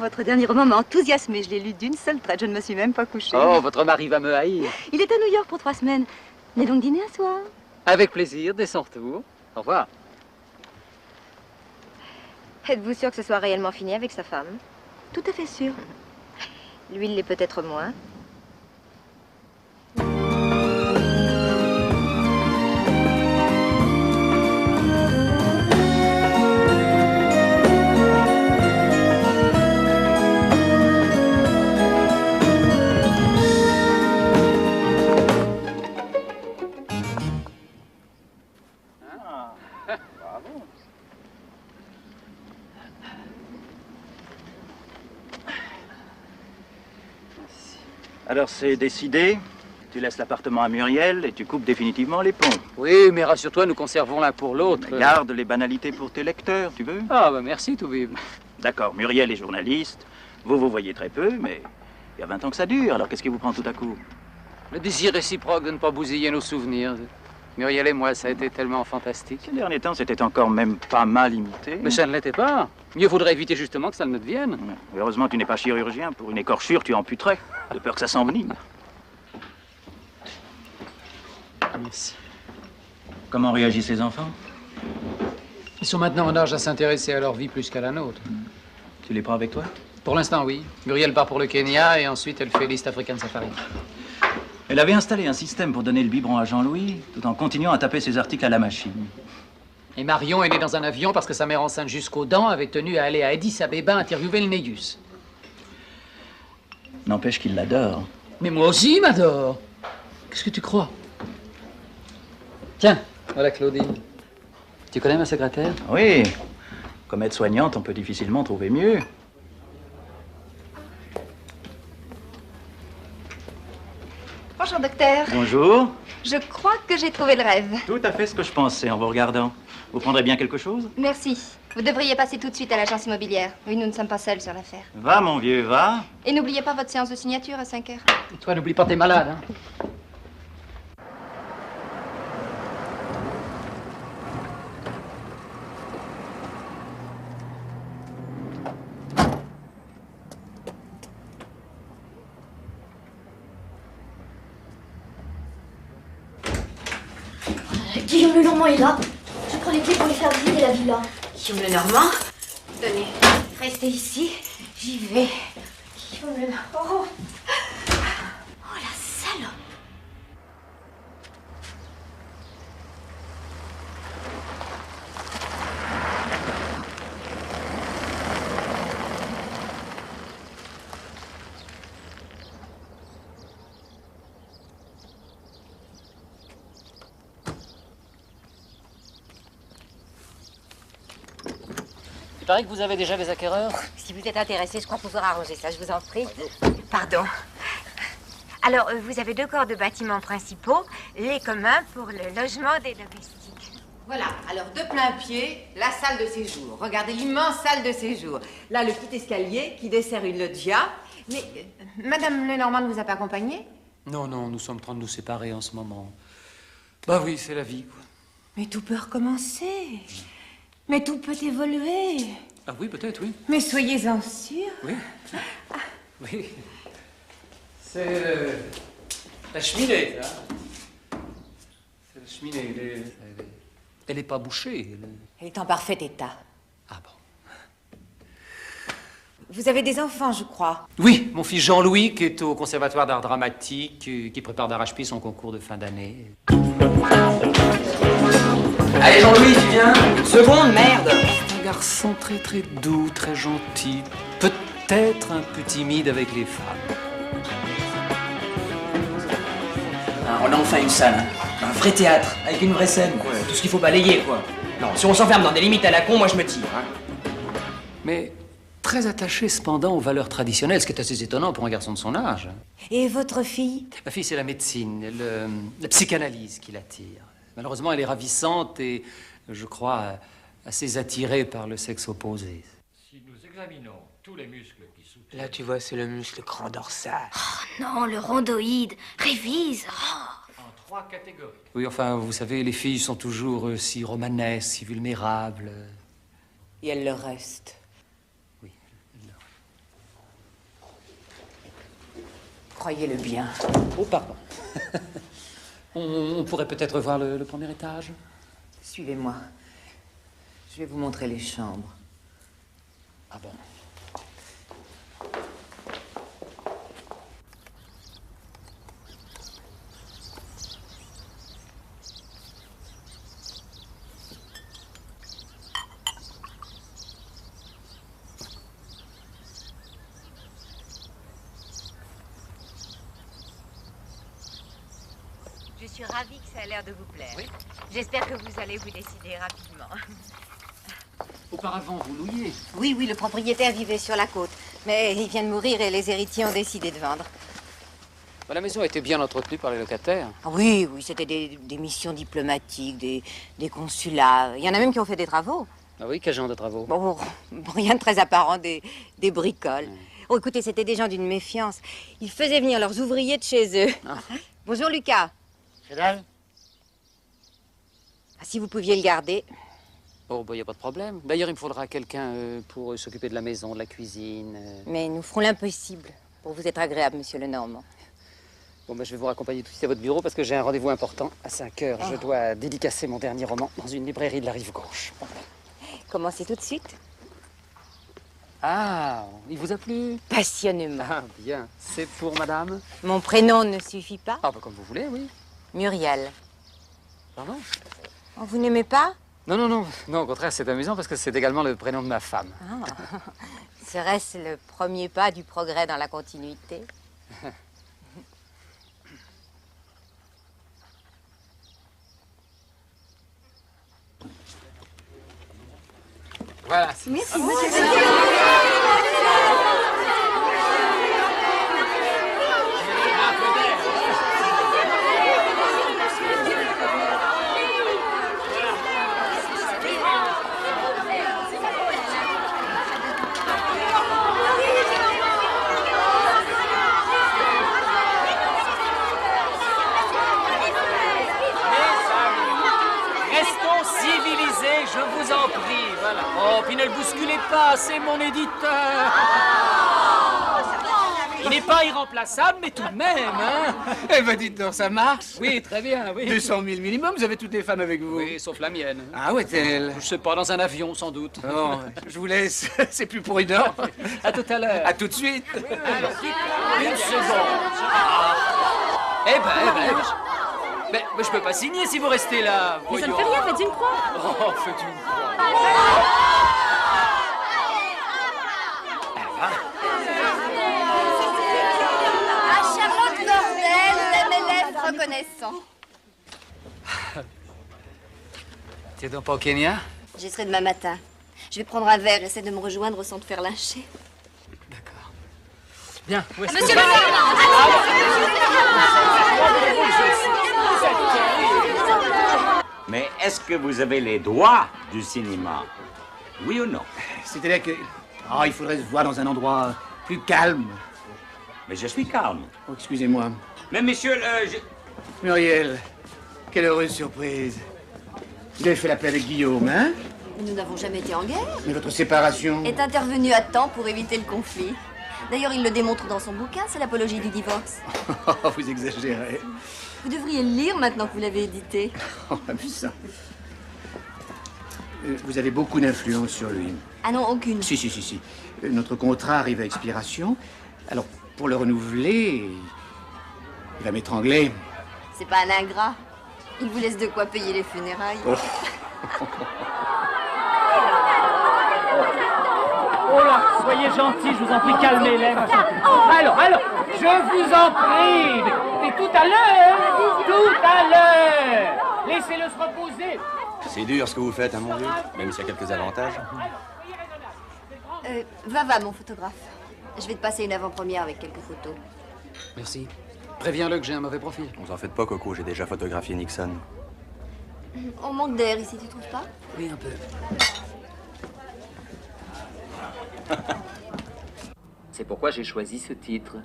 votre dernier roman m'a enthousiasmée. Je l'ai lu d'une seule traite, je ne me suis même pas couchée. Oh, votre mari va me haïr. Il est à New York pour 3 semaines. Venez donc dîner un soir. Avec plaisir, dès son retour. Au revoir. Êtes-vous sûr que ce soit réellement fini avec sa femme? Tout à fait sûr. Lui, il l'est peut-être moins. Alors c'est décidé. Tu laisses l'appartement à Muriel et tu coupes définitivement les ponts. Oui, mais rassure-toi, nous conservons l'un pour l'autre. Garde les banalités pour tes lecteurs, tu veux? Ah, bah merci, Toubib. D'accord, Muriel est journaliste. Vous voyez très peu, mais il y a 20 ans que ça dure. Alors qu'est-ce qui vous prend tout à coup? Le désir réciproque de ne pas bousiller nos souvenirs. Muriel et moi, ça a été tellement fantastique. Ces derniers temps, c'était encore même pas mal imité. Mais ça ne l'était pas. Mieux vaudrait éviter justement que ça ne le devienne. Heureusement, tu n'es pas chirurgien. Pour une écorchure, tu amputerais, de peur que ça s'envenime. Merci. Comment réagissent les enfants? Ils sont maintenant en âge à s'intéresser à leur vie plus qu'à la nôtre. Tu les prends avec toi? Pour l'instant, oui. Muriel part pour le Kenya et ensuite elle fait l'East African Safari. Elle avait installé un système pour donner le biberon à Jean-Louis, tout en continuant à taper ses articles à la machine. Et Marion est née dans un avion parce que sa mère enceinte jusqu'aux dents avait tenu à aller à Addis Abeba interviewer le Négus. N'empêche qu'il l'adore. Mais moi aussi, il m'adore. Qu'est-ce que tu crois? Tiens, voilà Claudine. Tu connais ma secrétaire? Oui. Comme aide-soignante, on peut difficilement trouver mieux. Bonjour, docteur. Bonjour. Je crois que j'ai trouvé le rêve. Tout à fait ce que je pensais en vous regardant. Vous prendrez bien quelque chose? Merci. Vous devriez passer tout de suite à l'agence immobilière. Oui, nous ne sommes pas seuls sur l'affaire. Va, mon vieux, va. Et n'oubliez pas votre séance de signature à 5 heures. Et toi, n'oublie pas, t'es malade, hein? Guillaume Lenormand est là. Je prends les clés pour lui faire visiter la villa. Guillaume Lenormand, tenez, restez ici, j'y vais. Guillaume Lenormand. Oh la salope. Il paraît que vous avez déjà des acquéreurs? Si vous êtes intéressé, je crois pouvoir arranger ça, je vous en prie. Pardon. Alors, vous avez 2 corps de bâtiments principaux, les communs pour le logement des domestiques. Voilà, alors de plein pied, la salle de séjour. Regardez l'immense salle de séjour. Là, le petit escalier qui dessert une loggia. Mais Madame Lenormand ne vous a pas accompagné? Non, non, nous sommes en train de nous séparer en ce moment. Bah oui, c'est la vie, quoi. Mais tout peut recommencer. Mais tout peut évoluer. Ah oui, peut-être, oui. Mais soyez-en sûrs. Oui. Oui. C'est la cheminée, ça. C'est la cheminée. Elle est pas bouchée. Elle est en parfait état. Ah bon. Vous avez des enfants, je crois. Oui, mon fils Jean-Louis, qui est au Conservatoire d'art dramatique, qui prépare d'arrache-pied son concours de fin d'année. Allez Jean-Louis, tu viens? Une seconde, merde! C'est un garçon très très doux, très gentil. Peut-être un peu timide avec les femmes. Ah, on a enfin une salle, hein. Un vrai théâtre, avec une vraie scène, quoi. Tout ce qu'il faut balayer, quoi. Non, si on s'enferme dans des limites à la con, moi je me tire, hein. Mais très attaché cependant aux valeurs traditionnelles, ce qui est assez étonnant pour un garçon de son âge. Et votre fille? Ma fille, c'est la médecine, la psychanalyse qui l'attire. Malheureusement, elle est ravissante et, je crois, assez attirée par le sexe opposé. Si nous examinons tous les muscles qui soutiennent... Là, tu vois, c'est le muscle grand dorsal. Oh non, le rhondoïde. Révise. Oh. En 3 catégories. Oui, enfin, vous savez, les filles sont toujours si romanesques, si vulnérables. Et elle le reste. Oui. Croyez-le bien. Oh, pardon. On pourrait peut-être voir le premier étage. Suivez-moi. Je vais vous montrer les chambres. Ah bon? Je suis ravie que ça a l'air de vous plaire. Oui. J'espère que vous allez vous décider rapidement. Auparavant, vous louiez. Oui, le propriétaire vivait sur la côte. Mais il vient de mourir et les héritiers ont décidé de vendre. Bah, la maison était bien entretenue par les locataires. Ah oui, c'était des missions diplomatiques, des consulats. Il y en a même qui ont fait des travaux. Ah oui, quel genre de travaux? Bon, rien de très apparent, des bricoles. Oh, écoutez, c'était des gens d'une méfiance. Ils faisaient venir leurs ouvriers de chez eux. Ah. Bonjour, Lucas. Que dalle? Ah, si vous pouviez le garder. Oh, bah, y a pas de problème. D'ailleurs, il me faudra quelqu'un pour s'occuper de la maison, de la cuisine. Mais nous ferons l'impossible pour vous être agréable, monsieur Lenormand. Bon, bah, je vais vous raccompagner tout de suite à votre bureau parce que j'ai un rendez-vous important à 5 heures. Je dois dédicacer mon dernier roman dans une librairie de la Rive-Gauche. Bon. Commencez tout de suite. Ah, il vous a plu? Passionnément. Ah, bien. C'est pour madame? Mon prénom ne suffit pas? Ah, bah, comme vous voulez, oui. Muriel. Pardon? Oh, vous n'aimez pas? Non, au contraire, c'est amusant parce que c'est également le prénom de ma femme. Ah. Serait-ce le premier pas du progrès dans la continuité? Voilà. Merci. Je vous en prie, voilà. Oh, puis ne le bousculez pas, c'est mon éditeur. Il n'est pas irremplaçable, mais tout de même, hein. Eh ben dites donc, ça marche? Oui, très bien, oui. 200 000 minimum, vous avez toutes les femmes avec vous? Oui, sauf la mienne. Ah, où est-elle? Je sais pas, dans un avion, sans doute. Non, je vous laisse, c'est plus pour une heure. À tout à l'heure. À tout de suite. Alors, une seconde. Eh ben, mais je peux pas signer si vous restez là. Mais ça ne fait rien, faites une croix. Oh, faites une croix. Ah, charmante bordel, l'MLF reconnaissant. T'es donc pas au Kenya? J'y serai demain matin. Je vais prendre un verre, essaie de me rejoindre sans te faire lyncher. D'accord. Bien, où est-ce Monsieur que... Mais est-ce que vous avez les droits du cinéma? Oui ou non? C'est-à-dire que... Oh, il faudrait se voir dans un endroit plus calme. Mais je suis calme. Oh, excusez-moi. Mais monsieur, Muriel, quelle heureuse surprise. Vous avez fait la paix avec Guillaume, hein? Nous n'avons jamais été en guerre. Mais votre séparation... Est intervenu à temps pour éviter le conflit. D'ailleurs, il le démontre dans son bouquin, c'est l'apologie du divorce. Oh, vous exagérez. Vous devriez le lire maintenant que vous l'avez édité. Oh, amusant. Vous avez beaucoup d'influence sur lui. Ah non, aucune. Si. Notre contrat arrive à expiration. Alors, pour le renouveler, il va m'étrangler. C'est pas un ingrat. Il vous laisse de quoi payer les funérailles. Oh. Oh là, soyez gentils, je vous en prie, calmez-les. Alors, je vous en prie. Et tout à l'heure. Laissez-le se reposer. C'est dur ce que vous faites, hein, mon vieux, même s'il y a quelques avantages. Va, mon photographe. Je vais te passer une avant-première avec quelques photos. Merci. Préviens-le que j'ai un mauvais profil. On s'en fait pas, Coco, j'ai déjà photographié Nixon. On manque d'air ici, tu trouves pas? Oui, un peu. C'est pourquoi j'ai choisi ce titre,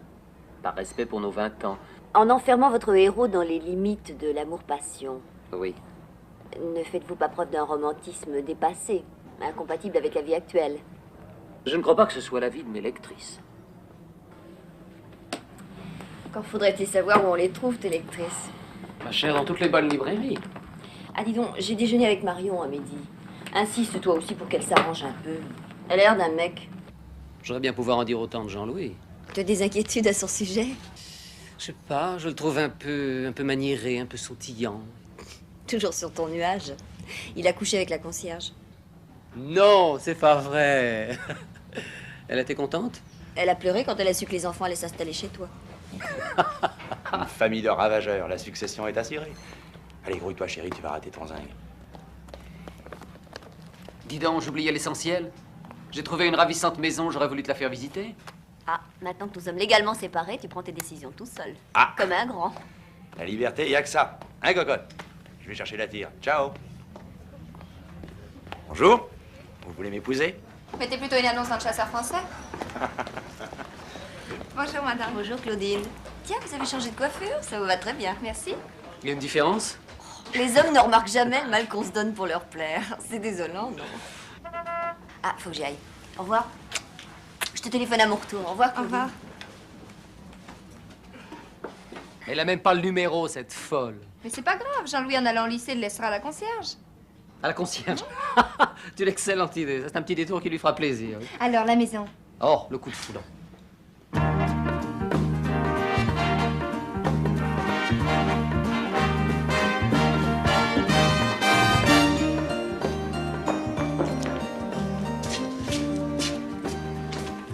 par respect pour nos 20 ans. En enfermant votre héros dans les limites de l'amour-passion, Oui. ne faites-vous pas preuve d'un romantisme dépassé, incompatible avec la vie actuelle? Je ne crois pas que ce soit l'avis de mes lectrices. Encore faudrait-il savoir où on les trouve, tes lectrices. Ma chère, dans toutes les bonnes librairies. Ah, dis donc, j'ai déjeuné avec Marion à midi. Insiste toi aussi pour qu'elle s'arrange un peu. Elle a l'air d'un mec. J'aurais bien pouvoir en dire autant de Jean-Louis. Tu as des inquiétudes à son sujet? Je sais pas, je le trouve un peu maniéré, un peu sautillant. Toujours sur ton nuage. Il a couché avec la concierge. Non, c'est pas vrai. Elle était contente? Elle a pleuré quand elle a su que les enfants allaient s'installer chez toi. Une famille de ravageurs, la succession est assurée. Allez, grouille-toi, chérie, tu vas rater ton zinc. Dis donc, j'oubliais l'essentiel. J'ai trouvé une ravissante maison, j'aurais voulu te la faire visiter. Ah, maintenant que nous sommes légalement séparés, tu prends tes décisions tout seul. Ah. Comme un grand. La liberté, y a que ça. Hein, cocotte? Je vais chercher la tire. Ciao. Bonjour. Vous voulez m'épouser? Mettez plutôt une annonce dans le chasseur français. Bonjour, madame. Bonjour, Claudine. Tiens, vous avez changé de coiffure? Ça vous va très bien. Merci. Il y a une différence? Les hommes ne remarquent jamais le mal qu'on se donne pour leur plaire. C'est désolant, non? Ah, faut que j'y aille. Au revoir. Je te téléphone à mon retour. Au revoir, Claudine. Au revoir. Elle a même pas le numéro, cette folle. Mais c'est pas grave, Jean-Louis, en allant au lycée, le laissera à la concierge. À la concierge. C'est une excellente idée. C'est un petit détour qui lui fera plaisir. Oui. Alors, la maison. Oh, le coup de foudre.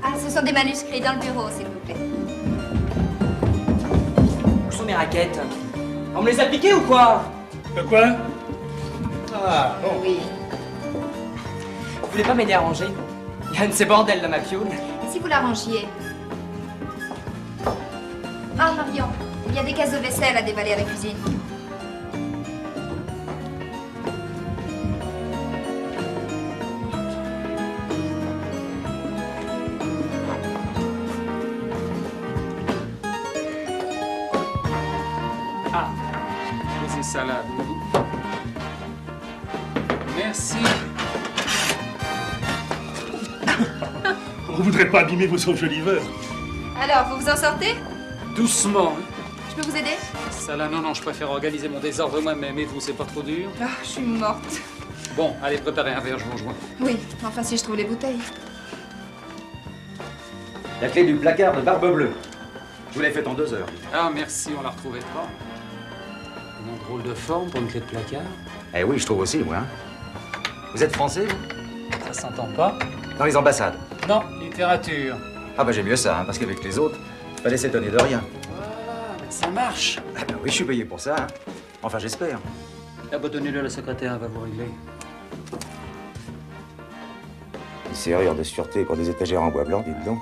Ah, ce sont des manuscrits dans le bureau, s'il vous plaît. Où sont mes raquettes? On me les a piquées ou quoi? Quoi? Ah, bon. Oui. Vous voulez pas m'aider à ranger? Il y a un de ces bordels dans ma piole. Et si vous la rangiez? Ah, Marion, il y a des cases de vaisselle à déballer à la cuisine. Ah, c'est ça là. Merci. On voudrait pas abîmer vos enjoliveurs. Alors, vous vous en sortez? Doucement. Je peux vous aider? Ça là, non, je préfère organiser mon désordre moi-même. Et vous, c'est pas trop dur? Ah, je suis morte. Bon, allez, préparez un verre, je vous rejoins. Oui, enfin si je trouve les bouteilles. La clé du placard de Barbe Bleue. Je vous l'ai faite en 2 heures. Ah, merci, on la retrouvait pas. Une drôle de forme pour une clé de placard. Eh oui, je trouve aussi, moi. Hein. Vous êtes français, vous? Ça s'entend pas. Dans les ambassades? Non, littérature. Ah bah j'ai mieux ça, hein, parce qu'avec les autres, fallait s'étonner de rien. Voilà, mais ça marche. Ah bah oui, je suis payé pour ça. Hein. Enfin, j'espère. Ah bah donnez-le à la secrétaire, elle va vous régler. Une serrure de sûreté pour des étagères en bois blanc, dites donc.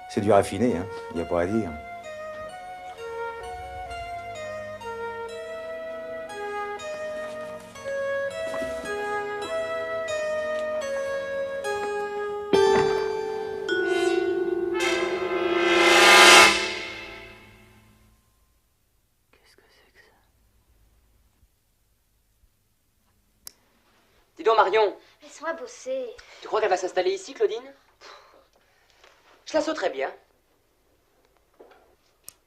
C'est du raffiné, hein. Y a pas à dire. Dis donc, Marion, Laisse-moi bosser. tu crois qu'elle va s'installer ici, Claudine? Je la sauterais bien.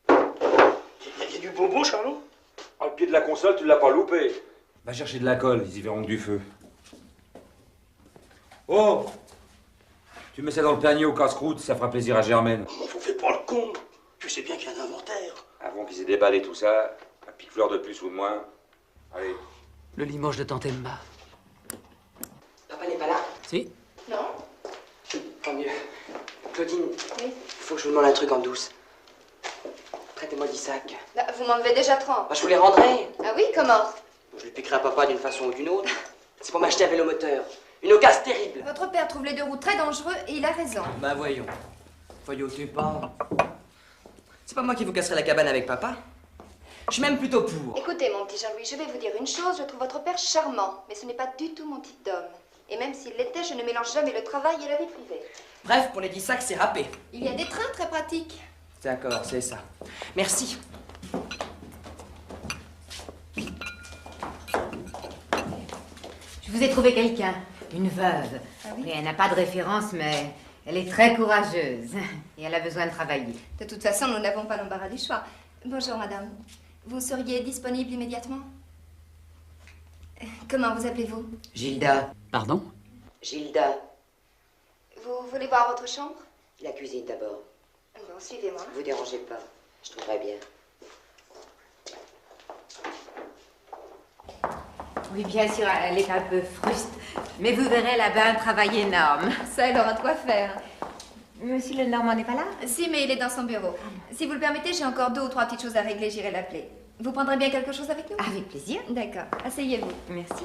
Il y a du bonbon, Charlot? Ah, le pied de la console, tu l'as pas loupé. Va chercher de la colle, ils y verront que du feu. Oh! Tu mets ça dans le panier au casse-croûte, ça fera plaisir à Germaine. Vous faites pas le con. Tu sais bien qu'il y a un inventaire. Avant qu'ils aient déballé tout ça, un pique-fleur de plus ou de moins. Allez. Le Limoges de Tante Emma. Papa n'est pas là? Si. Non? Tant mieux. Claudine, Oui. faut que je vous demande un truc en douce. Prêtez-moi 10 sacs. Bah, vous m'en devez déjà 30. Bah, je vous les rendrai. Ah oui, comment? Je les piquerai à papa d'une façon ou d'une autre. C'est pour m'acheter un vélo moteur. Une occasion terrible. Votre père trouve les 2 roues très dangereux et il a raison. Bah voyons. Voyons-tu pas. C'est pas moi qui vous casserai la cabane avec papa. Je suis même plutôt pour. Écoutez, mon petit Jean-Louis, je vais vous dire une chose. Je trouve votre père charmant, mais ce n'est pas du tout mon type d'homme. Et même s'il l'était, je ne mélange jamais le travail et la vie privée. Bref, pour les 10 sacs, c'est râpé. Il y a des trains très pratiques. D'accord, c'est ça. Merci. Je vous ai trouvé quelqu'un, une veuve. Oui, elle n'a pas de référence, mais elle est très courageuse. Et elle a besoin de travailler. De toute façon, nous n'avons pas l'embarras du choix. Bonjour, madame. Vous seriez disponible immédiatement? Comment vous appelez-vous? Gilda. Pardon? Gilda. Vous voulez voir votre chambre? La cuisine d'abord. Bon, suivez-moi. Vous dérangez pas. Je trouverai bien. Oui, bien sûr, elle est un peu fruste. Mais vous verrez là-bas un travail énorme. Ça, elle aura de quoi faire. Monsieur Lenormand n'est pas là? Si, mais il est dans son bureau. Si vous le permettez, j'ai encore 2 ou 3 petites choses à régler, j'irai l'appeler. Vous prendrez bien quelque chose avec nous? Avec plaisir. D'accord. Asseyez-vous. Merci.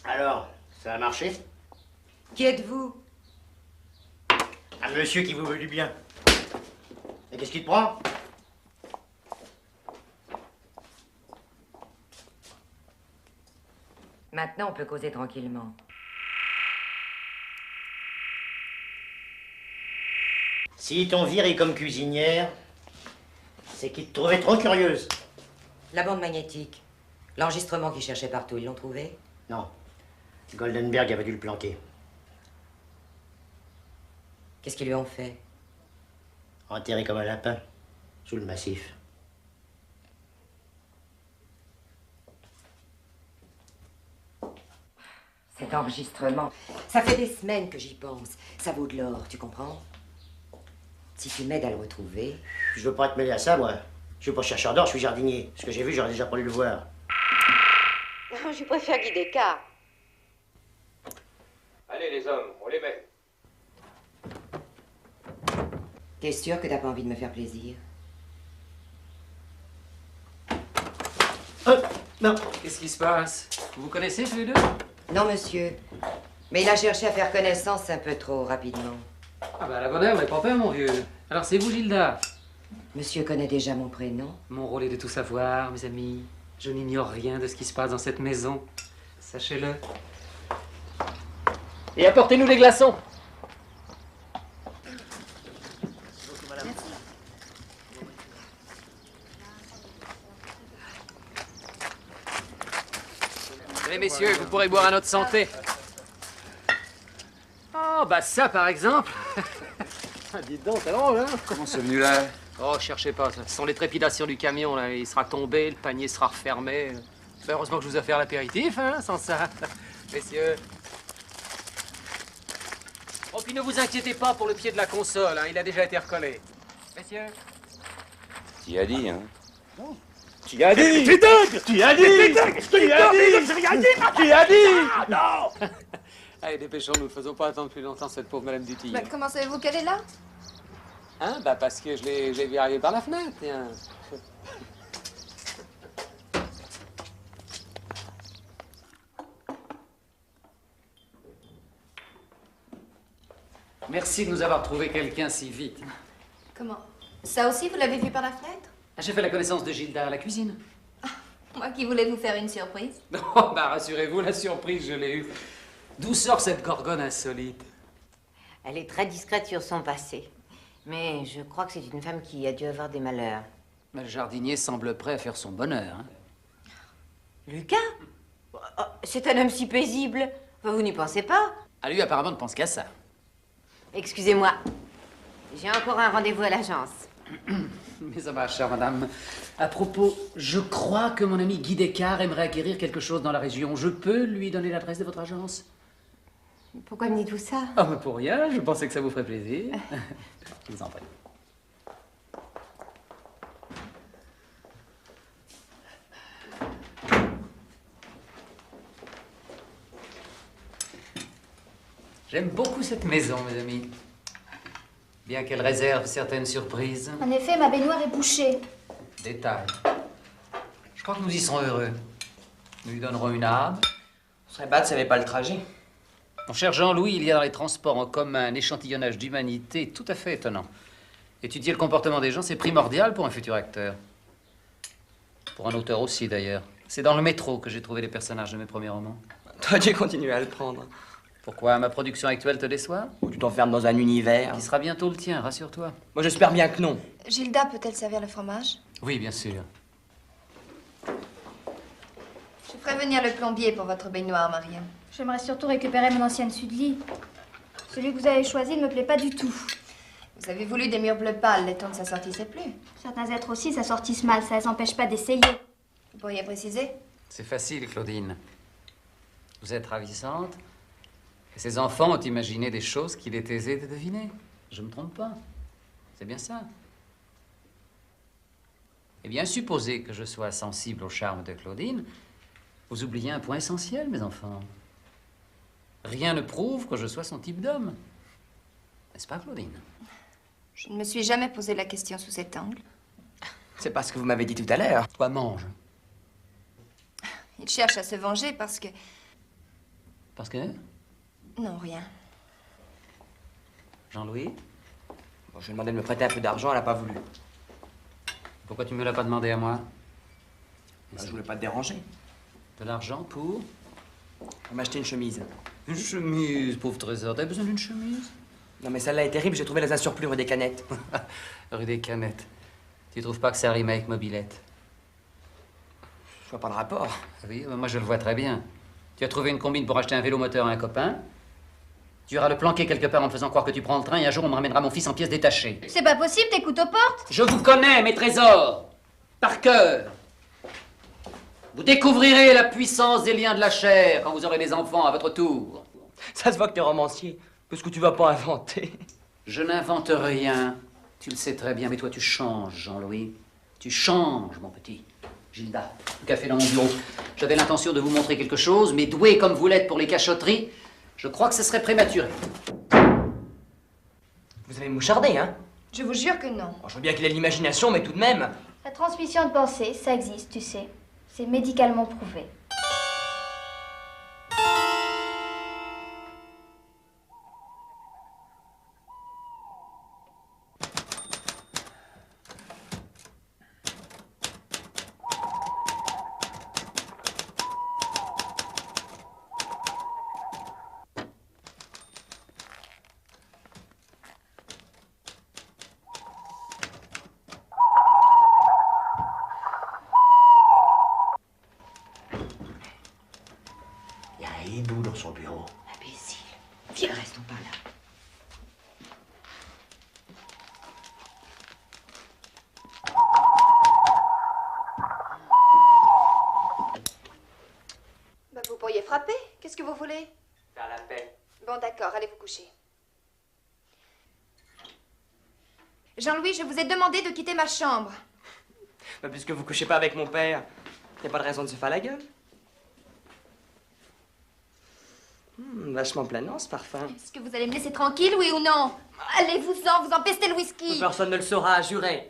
Alors, ça a marché? Qui êtes-vous? Un monsieur qui vous veut du bien. Et qu'est-ce qu'il te prend? Maintenant, on peut causer tranquillement. S'ils t'ont viré comme cuisinière, c'est qu'ils te trouvaient trop curieuse. La bande magnétique. L'enregistrement qu'ils cherchaient partout, ils l'ont trouvé? Non. Goldenberg avait dû le planquer. Qu'est-ce qu'ils lui ont fait? Enterré comme un lapin, sous le massif. Cet enregistrement, ça fait des semaines que j'y pense. Ça vaut de l'or, tu comprends? Si tu m'aides à le retrouver... Je veux pas te mêler à ça, moi. Je suis pas chercheur d'or, je suis jardinier. Ce que j'ai vu, j'aurais déjà pas dû le voir. Je préfère Guy Descartes. Allez, les hommes, on les met. T'es sûr que t'as pas envie de me faire plaisir? Non. Qu'est-ce qui se passe? Vous vous connaissez tous les deux? Non, monsieur. Mais il a cherché à faire connaissance un peu trop rapidement. Ah bah la bonne heure n'est pas peur, mon vieux. Alors c'est vous, Gilda? Monsieur connaît déjà mon prénom? Mon rôle est de tout savoir, mes amis. Je n'ignore rien de ce qui se passe dans cette maison. Sachez-le. Et apportez-nous les glaçons. Allez, messieurs, vous pourrez boire à notre santé. Oh, bah ça, par exemple. Dites donc, c'est drôle, hein? Comment c'est venu là? Oh, cherchez pas, ça. Ce sont les trépidations du camion, là. Il sera tombé, le panier sera refermé. Ben, heureusement que je vous ai offert l'apéritif, hein, sans ça. Messieurs. Oh, puis ne vous inquiétez pas pour le pied de la console, hein. Il a déjà été recollé. Messieurs. Tu as dit, hein? Tu as dit! T'es dingue! Tu as dit! Tu as dit! J'ai rien dit! Tu as dit! Non! Allez, dépêchons-nous, ne faisons pas attendre plus longtemps cette pauvre Madame Dutille. Bah, comment savez-vous qu'elle est là? Hein? Bah, parce que je l'ai vu arriver par la fenêtre, tiens. Merci de nous avoir trouvé quelqu'un si vite. Comment? Ça aussi, vous l'avez vu par la fenêtre? J'ai fait la connaissance de Gilda à la cuisine. Moi qui voulais vous faire une surprise. Non, bah rassurez-vous, la surprise, je l'ai eue. D'où sort cette gorgone insolite? Elle est très discrète sur son passé. Mais je crois que c'est une femme qui a dû avoir des malheurs. Mais le jardinier semble prêt à faire son bonheur. Hein. Lucas? Oh, c'est un homme si paisible. Enfin, vous n'y pensez pas? Ah, lui, apparemment, ne pense qu'à ça. Excusez-moi. J'ai encore un rendez-vous à l'agence. Mais ça va, chère madame. À propos, je crois que mon ami Guy Descartes aimerait acquérir quelque chose dans la région. Je peux lui donner l'adresse de votre agence? Pourquoi me dites-vous ça? Ah, mais pour rien, je pensais que ça vous ferait plaisir. Je vous en prie. J'aime beaucoup cette maison, mes amis. Bien qu'elle réserve certaines surprises. En effet, ma baignoire est bouchée. Détail. Je crois que nous y serons heureux. Nous lui donnerons une âme. Ce serait bad, ça n'avait pas le trajet. Mon cher Jean-Louis, il y a dans les transports en commun un échantillonnage d'humanité tout à fait étonnant. Étudier le comportement des gens, c'est primordial pour un futur acteur. Pour un auteur aussi, d'ailleurs. C'est dans le métro que j'ai trouvé les personnages de mes premiers romans. T'aurais dû continuer à le prendre. Pourquoi? Ma production actuelle te déçoit? Ou tu t'enfermes dans un univers. Qui sera bientôt le tien, rassure-toi. Moi, j'espère bien que non. Gilda peut-elle servir le fromage? Oui, bien sûr. Prévenir le plombier pour votre baignoire, Marianne. J'aimerais surtout récupérer mon ancienne suite-lit. Celui que vous avez choisi ne me plaît pas du tout. Vous avez voulu des murs bleu pâle, les tons ne s'assortissaient plus. Certains êtres aussi s'assortissent mal, ça les empêche pas d'essayer. Vous pourriez préciser? C'est facile, Claudine. Vous êtes ravissante. Et ces enfants ont imaginé des choses qu'il est aisé de deviner. Je ne me trompe pas. C'est bien ça. Eh bien, supposez que je sois sensible au charme de Claudine, vous oubliez un point essentiel, mes enfants. Rien ne prouve que je sois son type d'homme. N'est-ce pas, Claudine? Je ne me suis jamais posé la question sous cet angle. C'est pas ce que vous m'avez dit tout à l'heure. Toi, mange. Il cherche à se venger parce que... Parce que? Non, rien. Jean-Louis? Bon, je lui ai demandé de me prêter un peu d'argent, elle a pas voulu. Pourquoi tu me l'as pas demandé à moi? Je voulais pas te déranger. De l'argent pour? Pour m'acheter une chemise. Une chemise, pauvre trésor. T'as besoin d'une chemise? Non mais celle-là est terrible, j'ai trouvé dans un surplus rue des Canettes. Rue des Canettes. Tu trouves pas que ça rime avec mobilette? Je vois pas le rapport. Oui, moi je le vois très bien. Tu as trouvé une combine pour acheter un vélo moteur à un copain. Tu iras le planquer quelque part en me faisant croire que tu prends le train et un jour on me ramènera mon fils en pièces détachées. C'est pas possible, t'écoutes aux portes. Je vous connais, mes trésors, par cœur. Vous découvrirez la puissance des liens de la chair quand vous aurez des enfants à votre tour. Ça se voit que t'es romancier, parce que tu vas pas inventer. Je n'invente rien. Tu le sais très bien, mais toi tu changes, Jean-Louis. Tu changes, mon petit. Gilda, le café dans mon bureau. J'avais l'intention de vous montrer quelque chose, mais doué comme vous l'êtes pour les cachotteries, je crois que ce serait prématuré. Vous avez mouchardé, hein? Je vous jure que non. Bon, je veux bien qu'il ait de l'imagination, mais tout de même. La transmission de pensée, ça existe, tu sais. C'est médicalement prouvé. Hibou dans son bureau. Imbécile. Viens, restons pas là. Bah, vous pourriez frapper. Qu'est-ce que vous voulez? Faire la paix. Bon, d'accord, allez vous coucher. Jean-Louis, je vous ai demandé de quitter ma chambre. Bah, puisque vous couchez pas avec mon père, y a pas de raison de se faire la gueule. Vachement planant ce parfum. Est-ce que vous allez me laisser tranquille, oui ou non? Allez-vous-en, vous empestez le whisky. Personne ne le saura, juré.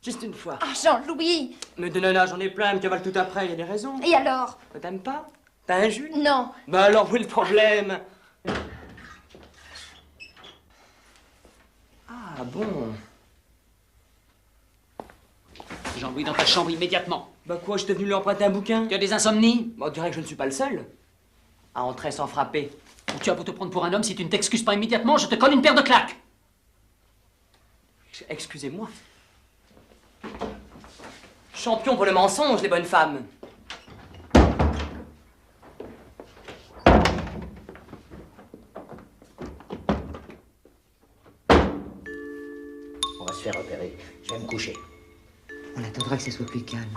Juste une fois. Ah, Jean-Louis. Mais de nana, j'en ai plein, mais tu avales tout après, il y a des raisons. Et alors? T'aimes pas? T'as un Jules? Non. Bah alors, où est le problème? Ah bon? Jean-Louis, dans ta chambre immédiatement. Bah quoi, je t'ai venu lui emprunter un bouquin? Tu as des insomnies? Bah, on dirait que je ne suis pas le seul à entrer sans frapper. Tu as beau te prendre pour un homme, si tu ne t'excuses pas immédiatement, je te colle une paire de claques. Excusez-moi. Champion pour le mensonge, les bonnes femmes. On va se faire opérer. Je vais me coucher. On attendra que ce soit plus calme.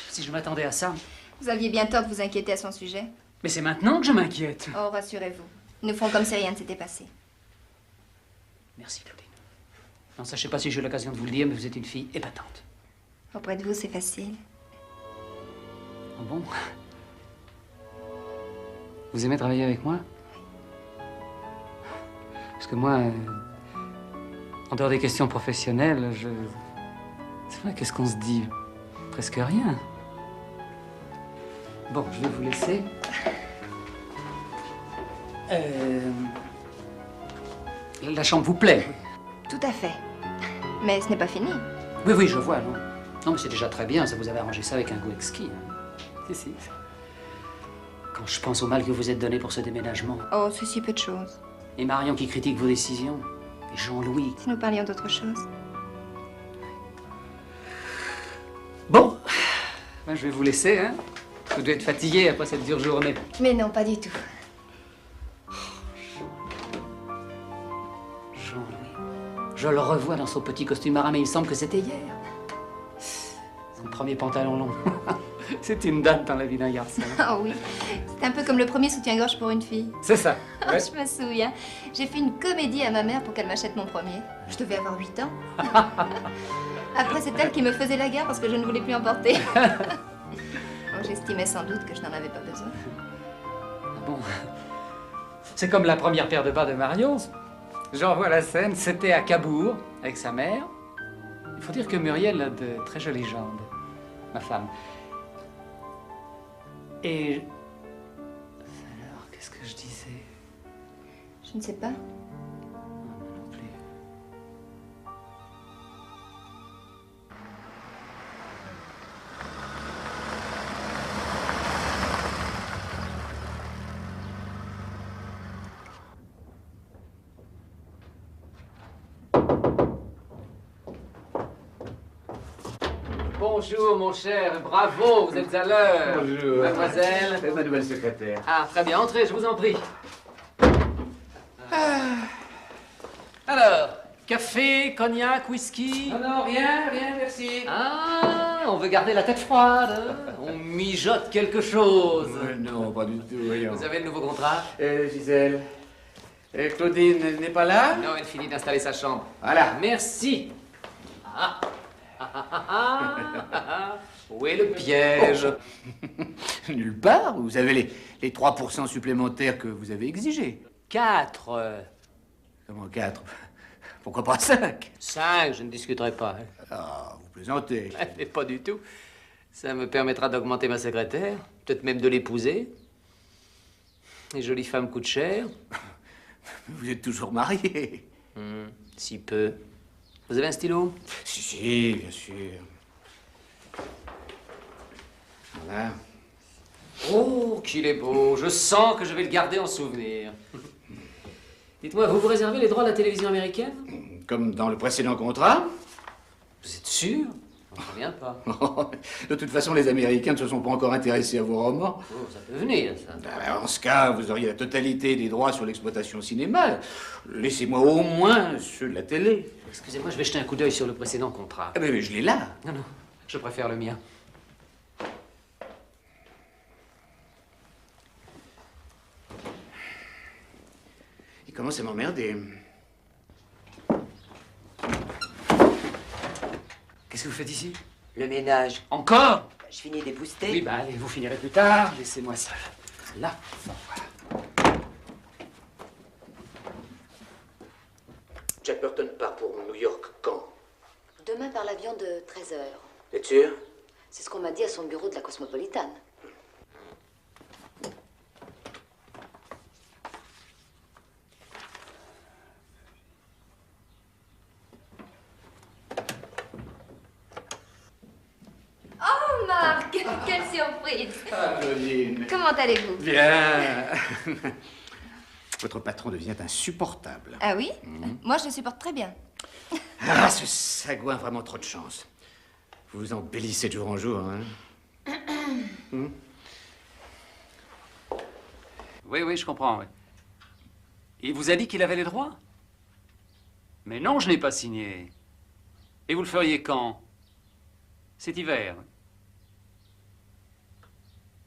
Si je m'attendais à ça. Vous aviez bien tort de vous inquiéter à son sujet. Mais c'est maintenant que je m'inquiète. Oh, rassurez-vous. Nous ferons comme si rien ne s'était passé. Merci, Claudine. Non, ça, je sais pas si j'ai eu l'occasion de vous le dire, mais vous êtes une fille épatante. Auprès de vous, c'est facile. Oh bon? Vous aimez travailler avec moi? Parce que moi, en dehors des questions professionnelles, c'est vrai, qu'est-ce qu'on se dit? Presque rien. Bon, je vais vous laisser. La chambre vous plaît? Tout à fait. Mais ce n'est pas fini. Oui, oui, je vois, non. Non, mais c'est déjà très bien, ça vous avez arrangé ça avec un goût exquis. Hein. Si, si. Quand je pense au mal que vous êtes donné pour ce déménagement. Oh, c'est si peu de choses. Et Marion qui critique vos décisions. Et Jean-Louis. Si nous parlions d'autre chose. Bon, ben, je vais vous laisser, hein. Vous devez être fatigué après cette dure journée. Mais non, pas du tout. Jean-Louis. Je le revois dans son petit costume marin, mais il me semble que c'était hier. Son premier pantalon long. C'est une date dans la vie d'un garçon. Ah oui, c'est un peu comme le premier soutien-gorge pour une fille. C'est ça. Ouais. Je me souviens. J'ai fait une comédie à ma mère pour qu'elle m'achète mon premier. Je devais avoir 8 ans. Après, c'est elle qui me faisait la guerre parce que je ne voulais plus en porter. Bon, j'estimais sans doute que je n'en avais pas besoin. Bon. C'est comme la première paire de bas de Marion. J'en vois la scène, c'était à Cabourg, avec sa mère. Il faut dire que Muriel a de très jolies jambes, ma femme. Et... Alors, qu'est-ce que je disais? Je ne sais pas. Non plus. Bonjour, mon cher. Bravo, vous êtes à l'heure. Bonjour. Mademoiselle. C'est ma nouvelle secrétaire. Ah, très bien. Entrez, je vous en prie. Alors, café, cognac, whisky? Non, rien, merci. Ah, on veut garder la tête froide. Hein? On mijote quelque chose. Non, pas du tout, voyons. Vous avez le nouveau contrat? Gisèle. Claudine n'est pas là? Non, elle finit d'installer sa chambre. Voilà. Merci. Où est le piège? Nulle part. Vous avez les 3% supplémentaires que vous avez exigés. 4. Comment 4? Pourquoi pas 5? 5, je ne discuterai pas. Ah, vous plaisantez. Mais pas du tout. Ça me permettra d'augmenter ma secrétaire, peut-être même de l'épouser. Les jolies femmes coûtent cher. Vous êtes toujours marié. Si peu. Vous avez un stylo? Si, bien sûr. Voilà. Oh, qu'il est beau. Je sens que je vais le garder en souvenir. Dites-moi, vous réservez les droits de la télévision américaine? Comme dans le précédent contrat. Vous êtes sûr? On ne revient pas. De toute façon, les Américains ne se sont pas encore intéressés à vos romans. Oh, ça peut venir, ça. En ce cas, vous auriez la totalité des droits sur l'exploitation cinéma. Laissez-moi au moins ceux de la télé. Excusez-moi, je vais jeter un coup d'œil sur le précédent contrat. Ah, mais je l'ai là. Non, non, je préfère le mien. Il commence à m'emmerder. Qu'est-ce que vous faites ici? Le ménage. Encore? Je finis d'épouster. Oui, bah allez, vous finirez plus tard. Laissez-moi seul. Là. Voilà. Jack Burton part pour New York quand? Demain par l'avion de 13h. Êtes sûr? C'est ce qu'on m'a dit à son bureau de la Cosmopolitane. Oh, Marc! Quelle surprise! Ah, Claudine. Comment allez-vous? Bien. Votre patron devient insupportable. Ah oui? Moi, je le supporte très bien. Ah, ce sagouin a vraiment trop de chance. Vous vous embellissez de jour en jour, hein? Oui, oui, je comprends, oui. Il vous a dit qu'il avait les droits? Mais non, je n'ai pas signé. Et vous le feriez quand? Cet hiver.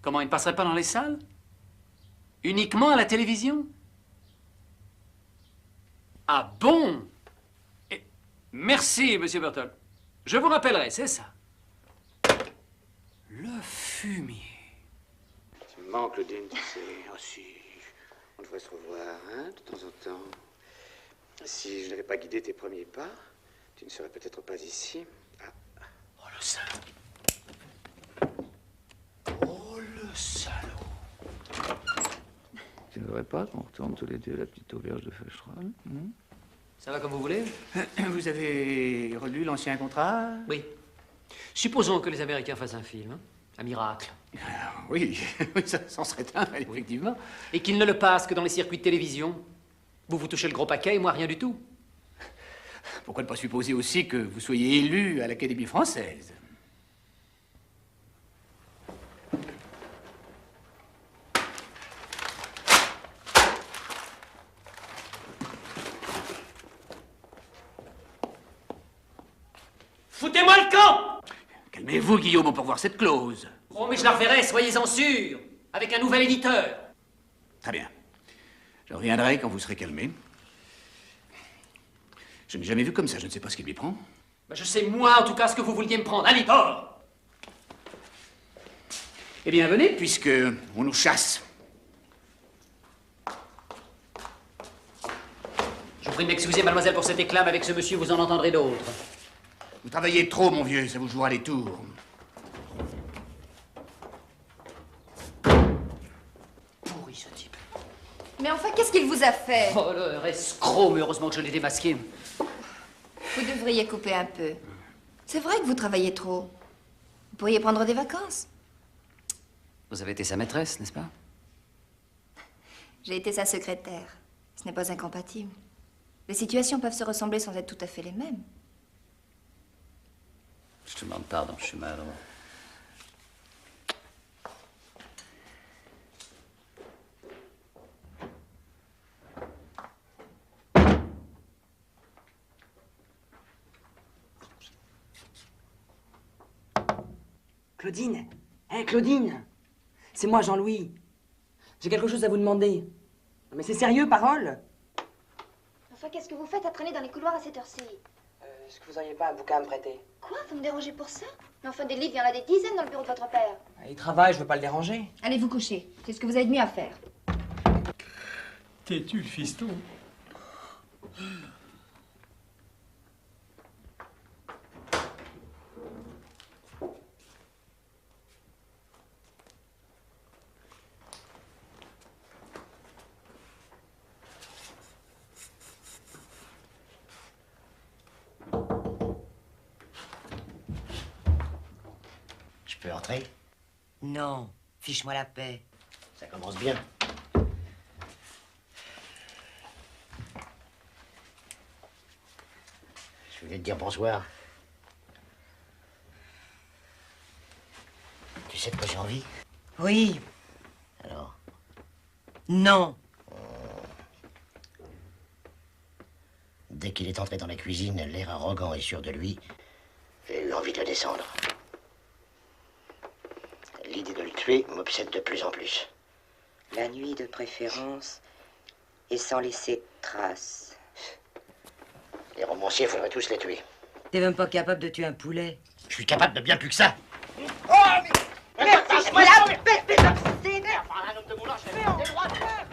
Comment, il ne passerait pas dans les salles? Uniquement à la télévision? Ah bon? Et... Merci, Monsieur Burton. Je vous rappellerai, c'est ça. Le fumier. Tu me manques, Claudine, tu sais. Oh, si. On devrait se revoir, hein, de temps en temps. Si je n'avais pas guidé tes premiers pas, tu ne serais peut-être pas ici. Ah. Oh, le salaud. Oh, le salaud. Tu ne voudrais pas qu'on retourne tous les deux à la petite auberge de Feucherolles? Ça va comme vous voulez? Vous avez relu l'ancien contrat? Oui. Supposons que les Américains fassent un film, hein? Un miracle. Oui, ça s'en serait un, effectivement. Et qu'ils ne le passent que dans les circuits de télévision. Vous vous touchez le gros paquet et moi rien du tout. Pourquoi ne pas supposer aussi que vous soyez élu à l'Académie française? Foutez-moi le camp! Calmez-vous, Guillaume, pour voir cette clause. Oh, mais je la reverrai, soyez-en sûrs, avec un nouvel éditeur. Très bien. Je reviendrai quand vous serez calmé. Je n'ai jamais vu comme ça, je ne sais pas ce qui lui prend. Ben, je sais, moi, en tout cas, ce que vous vouliez me prendre. Allez, dehors! Eh bien, venez, puisque on nous chasse. Je vous prie de m'excuser, mademoiselle, pour cet éclat, mais avec ce monsieur, vous en entendrez d'autres. Vous travaillez trop, mon vieux, ça vous jouera des tours. Pourri, ce type. Mais enfin, qu'est-ce qu'il vous a fait? Oh, le escroc, mais heureusement que je l'ai démasqué. Vous devriez couper un peu. C'est vrai que vous travaillez trop. Vous pourriez prendre des vacances. Vous avez été sa maîtresse, n'est-ce pas? J'ai été sa secrétaire. Ce n'est pas incompatible. Les situations peuvent se ressembler sans être tout à fait les mêmes. Je te demande pardon, je suis maladroit. Claudine. Hé, Claudine. C'est moi, Jean-Louis. J'ai quelque chose à vous demander. Non, mais c'est sérieux, parole? Enfin, qu'est-ce que vous faites à traîner dans les couloirs à cette heure-ci? Est-ce que vous auriez pas un bouquin à me prêter? Quoi? Vous me dérangez pour ça? Mais enfin, des livres, il y en a des dizaines dans le bureau de votre père. Il travaille, je veux pas le déranger. Allez vous coucher. C'est ce que vous avez de mieux à faire. T'es-tu le fiston? Je peux entrer? Non, fiche-moi la paix. Ça commence bien. Je voulais te dire bonsoir. Tu sais de quoi j'ai envie? Oui. Alors? Non. Dès qu'il est entré dans la cuisine, l'air arrogant et sûr de lui, j'ai eu envie de le descendre. L'idée de le tuer m'obsède de plus en plus. La nuit de préférence et sans laisser trace. Les romanciers, il faudrait tous les tuer. T'es même pas capable de tuer un poulet. Je suis capable de bien plus que ça. Oh, mais fiche-moi la paix, t'es obsédé. Un homme de mon âge, j'ai des droits de faire.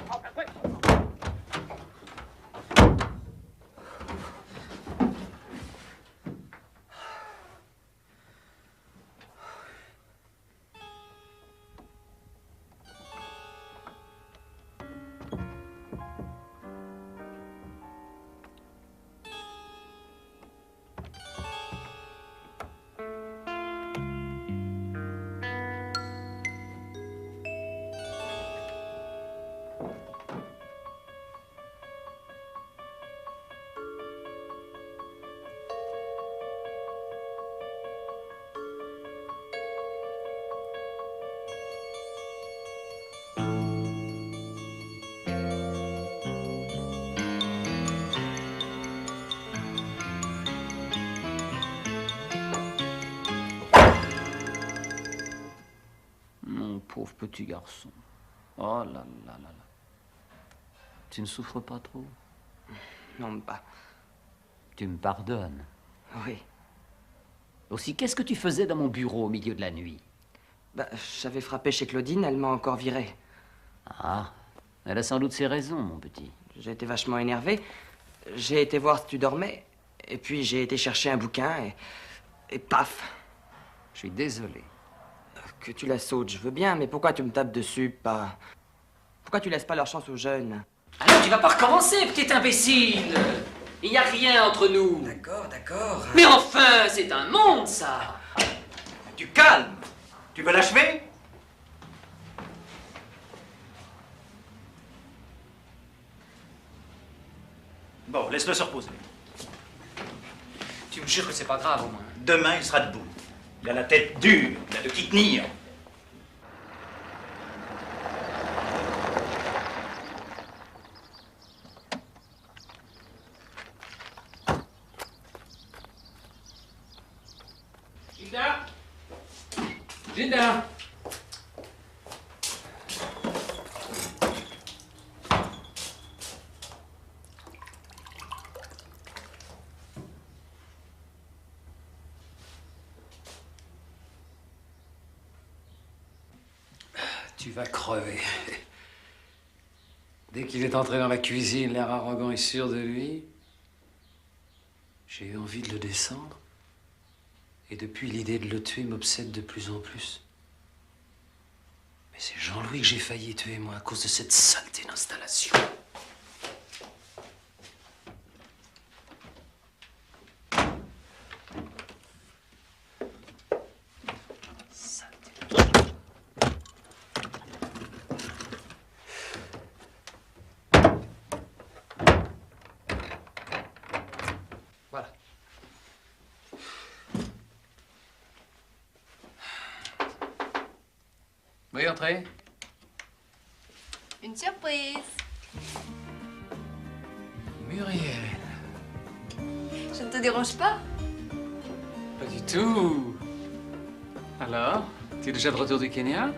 Pauvre petit garçon. Oh là là là là. Tu ne souffres pas trop? Non, pas. Tu me pardonnes? Oui. Aussi, qu'est-ce que tu faisais dans mon bureau au milieu de la nuit? Bah, j'avais frappé chez Claudine, elle m'a encore viré. Ah, elle a sans doute ses raisons, mon petit. J'ai été vachement énervé. J'ai été voir si tu dormais. Et puis j'ai été chercher un bouquin et paf. Je suis désolé. Que tu la sautes, je veux bien, mais pourquoi tu me tapes dessus, pas... Pourquoi tu laisses pas leur chance aux jeunes? Alors, tu vas pas recommencer, petit imbécile! Il n'y a rien entre nous. D'accord, d'accord. Mais enfin, c'est un monde, ça! Tu calmes. Tu veux l'achever? Bon, laisse-le se reposer. Tu me jures que c'est pas grave, au moins. Demain, il sera debout. Il a la tête dure, il a de qui tenir. Gilda! Gilda! Tu vas crever. Dès qu'il est entré dans la cuisine, l'air arrogant et sûr de lui, j'ai eu envie de le descendre. Et depuis, l'idée de le tuer m'obsède de plus en plus. Mais c'est Jean-Louis que j'ai failli tuer, moi, à cause de cette saleté d'installation. Voilà. Oui, entrez. Une surprise. Muriel. Je ne te dérange pas? Pas du tout. Alors, tu es déjà de retour du Kenya?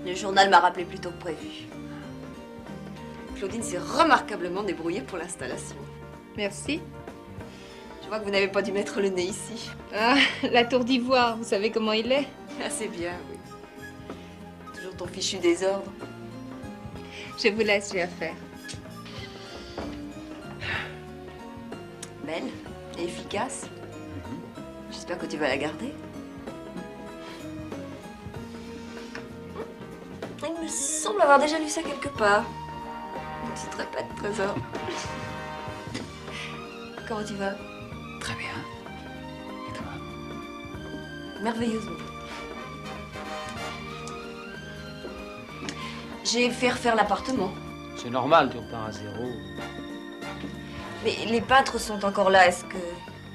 Le journal m'a rappelé plus tôt que prévu. Claudine s'est remarquablement débrouillée pour l'installation. Merci. Je vois que vous n'avez pas dû mettre le nez ici. Ah, la tour d'ivoire, vous savez comment il est? Assez bien, oui. Toujours ton fichu désordre. Je vous laisse, j'ai affaire. Belle et efficace. J'espère que tu vas la garder. Il me semble avoir déjà lu ça quelque part. Je ne citerai pas de trésor. Comment tu vas? Très bien. Et toi? Merveilleusement. J'ai fait refaire l'appartement. C'est normal, tu repars à zéro. Mais les peintres sont encore là. Est-ce que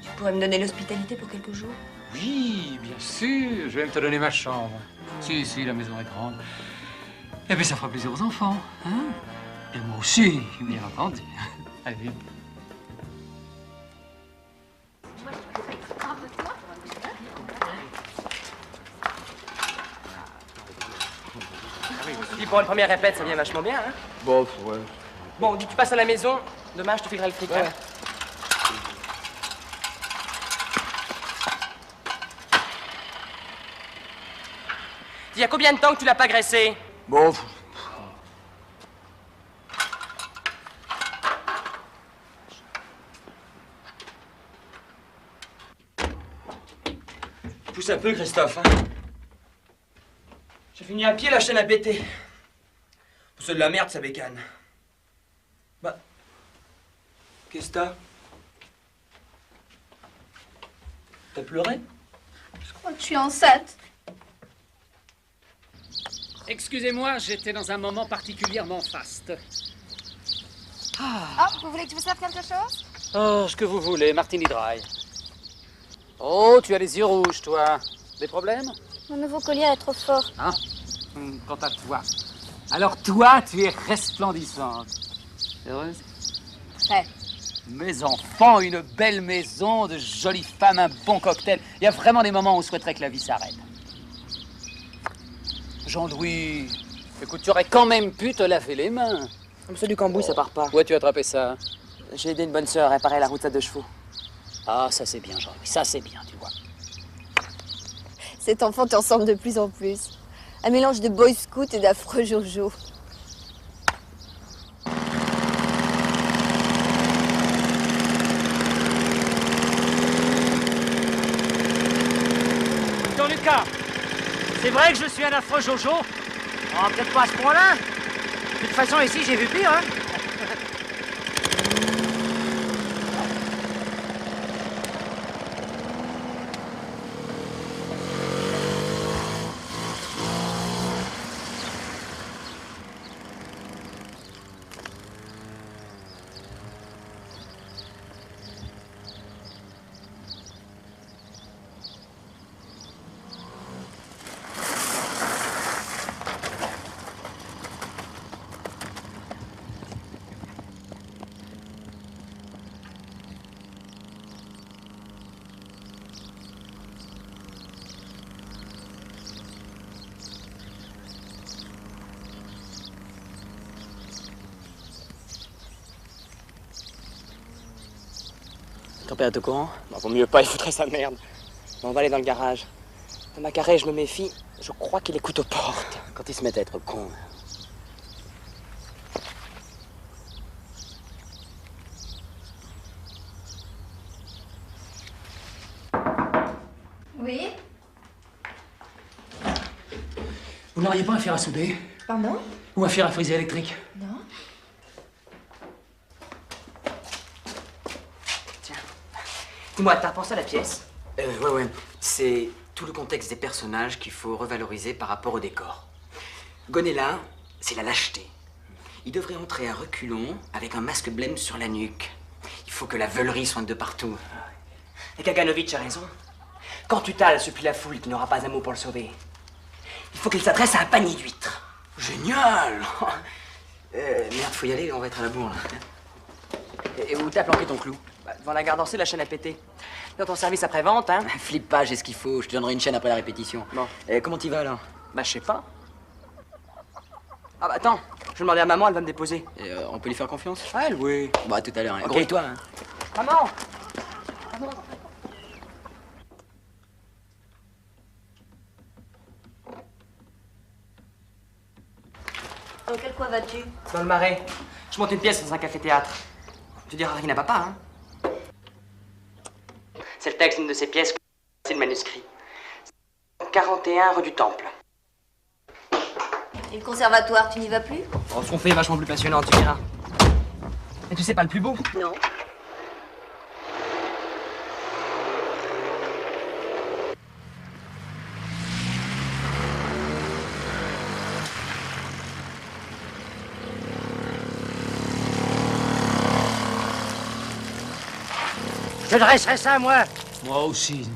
tu pourrais me donner l'hospitalité pour quelques jours? Oui, bien sûr. Je vais même te donner ma chambre. Si, la maison est grande. Et puis ça fera plaisir aux enfants, hein? Et moi aussi, bien entendu. Allez, viens. Dis, pour une première répète, ça vient vachement bien, hein? Bon, ouais. Bon, dis, tu passes à la maison. Demain, je te filerai le fric. Ouais. Hein? Dis, il y a combien de temps que tu l'as pas graissé? Bon. Pousse un peu, Christophe, hein? J'ai fini à pied, la chaîne a pété. C'est de la merde, ça bécane. Bah. Qu'est-ce que t'as? T'as pleuré? Je crois que je suis enceinte. Excusez-moi, j'étais dans un moment particulièrement faste. Ah, vous voulez que je vous serve quelque chose? Oh, ce que vous voulez, Martini Dry. Oh, tu as les yeux rouges, toi. Des problèmes? Mon nouveau collier est trop fort. Hein? Quant à toi. Alors toi, tu es resplendissante. Heureuse? Très. Mes enfants, une belle maison, de jolies femmes, un bon cocktail. Il y a vraiment des moments où on souhaiterait que la vie s'arrête. Jean-Louis, écoute, tu aurais quand même pu te laver les mains. C'est du cambouis, ça part pas. Où as-tu attrapé ça? J'ai aidé une bonne sœur à réparer la route à 2 chevaux. Ah, ça c'est bien, Jean-Louis, ça c'est bien, tu vois. Cet enfant te ressemble de plus en plus. Un mélange de boy scout et d'affreux Jojo. Don Lucas, c'est vrai que je suis un affreux Jojo? Oh, peut-être pas à ce point-là. De toute façon, ici, j'ai vu pire, hein. Ton père est au courant? Bah, vaut mieux pas, il foutrait sa merde. Bon, on va aller dans le garage. Dans ma carré, je me méfie. Je crois qu'il écoute aux portes. Quand il se met à être con. Oui? Vous n'auriez pas un fer à souder? Pardon? Ou un fer à friser électrique? Non. Dis-moi, t'as repensé à la pièce? Ouais. C'est tout le contexte des personnages qu'il faut revaloriser par rapport au décor. Gonella, c'est la lâcheté. Il devrait entrer à reculons avec un masque blême sur la nuque. Il faut que la veulerie sointe de partout. Et Kaganovitch a raison. Quand Tutal supplie la foule, tu n'auras pas un mot pour le sauver. Il faut qu'il s'adresse à un panier d'huîtres. Génial! Merde, faut y aller, on va être à la bourre, là. Et où t'as planqué ton clou? Bah, devant la gare d'Ancey, la chaîne a pété. Dans ton service après-vente, hein? Flippe pas, j'ai ce qu'il faut. Je te donnerai une chaîne après la répétition. Bon. Comment t'y vas, là? Bah, je sais pas. Ah bah attends, je vais demander à maman, elle va me déposer. On peut lui faire confiance? Ah, elle, oui. Bon, à tout à l'heure. Hein. Ok. Grouille-toi, hein. Maman! Dans quel coin vas-tu? Dans le Marais. Je monte une pièce dans un café-théâtre. Tu diras rien à papa, hein? C'est le texte d'une de ces pièces, c'est le manuscrit. 41 rue du Temple. Et le conservatoire, tu n'y vas plus? Oh, ce qu'on fait est vachement plus passionnant, tu verras. Et tu sais pas le plus beau? Non. Je dresserai ça, moi. Moi aussi.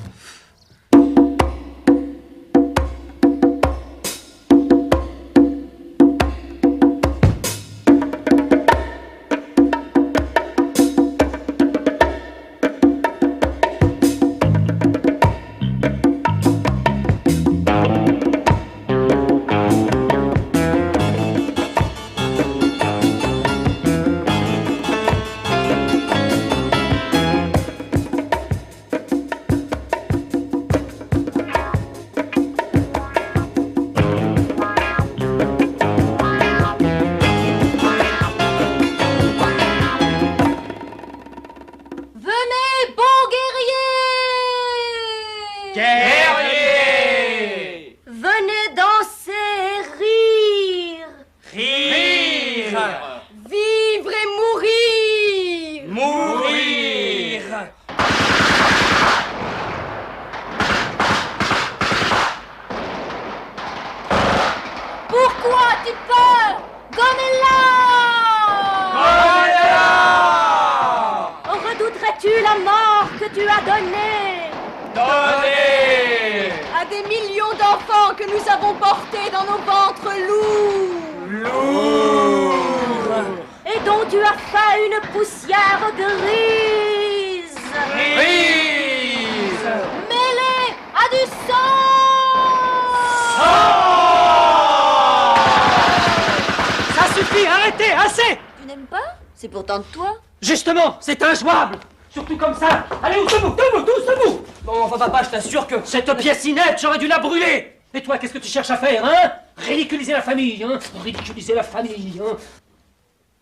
C'est pourtant de toi. Justement, c'est injouable. Surtout comme ça. Allez, tous debout. Bon, enfin, papa, je t'assure que... Cette pièce inepte, j'aurais dû la brûler. Et toi, qu'est-ce que tu cherches à faire, hein? Ridiculiser la famille, hein? Ridiculiser la famille, hein?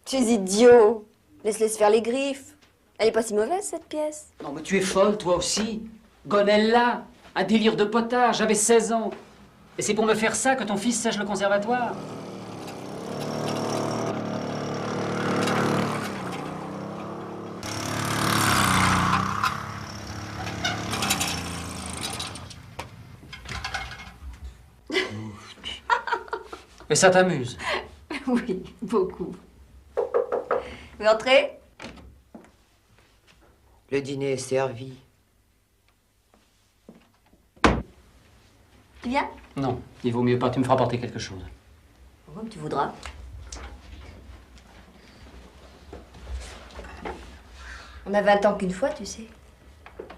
Tu es idiot. Laisse-les se faire les griffes. Elle est pas si mauvaise, cette pièce. Non, mais tu es folle, toi aussi. Gonella, un délire de potard, j'avais 16 ans. Et c'est pour me faire ça que ton fils sèche le conservatoire. Et ça t'amuse? Oui, beaucoup. Vous entrez? Le dîner est servi. Tu viens? Non, il vaut mieux pas, tu me feras porter quelque chose. Comme tu voudras. On a 20 ans qu'une fois, tu sais.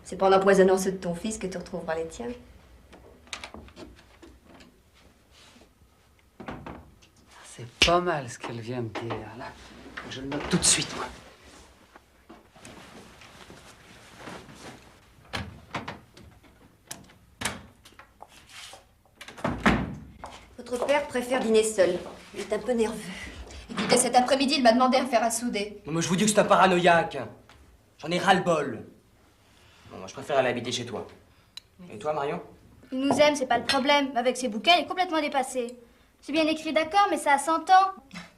C'est pas en empoisonnant ceux de ton fils que tu retrouveras les tiens. C'est pas mal ce qu'elle vient de dire, là. Je le note tout de suite, moi. Votre père préfère dîner seul. Il est un peu nerveux. Écoutez, cet après-midi, il m'a demandé à faire à souder. Moi, je vous dis que c'est un paranoïaque. J'en ai ras-le-bol. Bon, moi, je préfère aller habiter chez toi. Et toi, Marion? Il nous aime, c'est pas le problème. Avec ses bouquins, il est complètement dépassé. C'est bien écrit, d'accord, mais ça a 100 ans.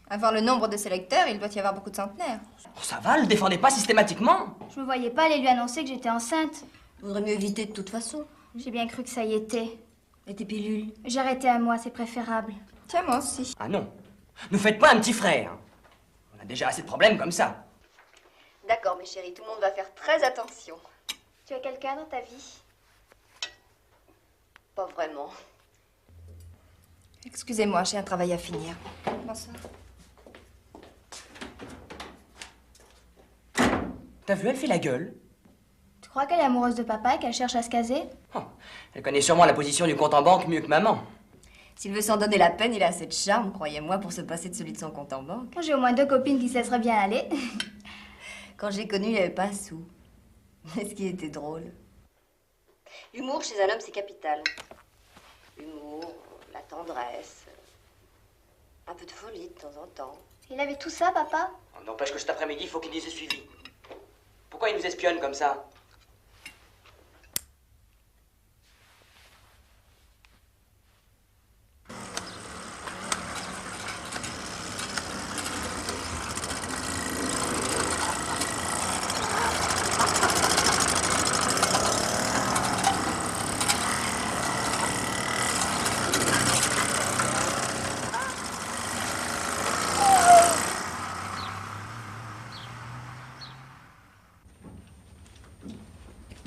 À voir le nombre de ses lecteurs, il doit y avoir beaucoup de centenaires. Oh, ça va, le défendez pas systématiquement. Je me voyais pas aller lui annoncer que j'étais enceinte. Vaudrait mieux éviter de toute façon. J'ai bien cru que ça y était. Et tes pilules? J'ai arrêté à moi, c'est préférable. Tiens, moi aussi. Ah non. Ne faites pas un petit frère. On a déjà assez de problèmes comme ça. D'accord, mes chéris, tout le monde va faire très attention. Tu as quelqu'un dans ta vie? Pas vraiment. Excusez-moi, j'ai un travail à finir. Bonsoir. T'as vu, elle fait la gueule. Tu crois qu'elle est amoureuse de papa et qu'elle cherche à se caser? Oh, elle connaît sûrement la position du compte en banque mieux que maman. S'il veut s'en donner la peine, il a assez de charme, croyez-moi, pour se passer de celui de son compte en banque. J'ai au moins 2 copines qui se laisseraient bien aller. Quand j'ai connu, il n'y avait pas un sou. Mais ce qui était drôle. L'humour chez un homme, c'est capital. L'humour, la tendresse, un peu de folie de temps en temps. Il avait tout ça, papa? N'empêche que cet après-midi, il faut qu'il nous ait suivis. Pourquoi il nous espionne comme ça?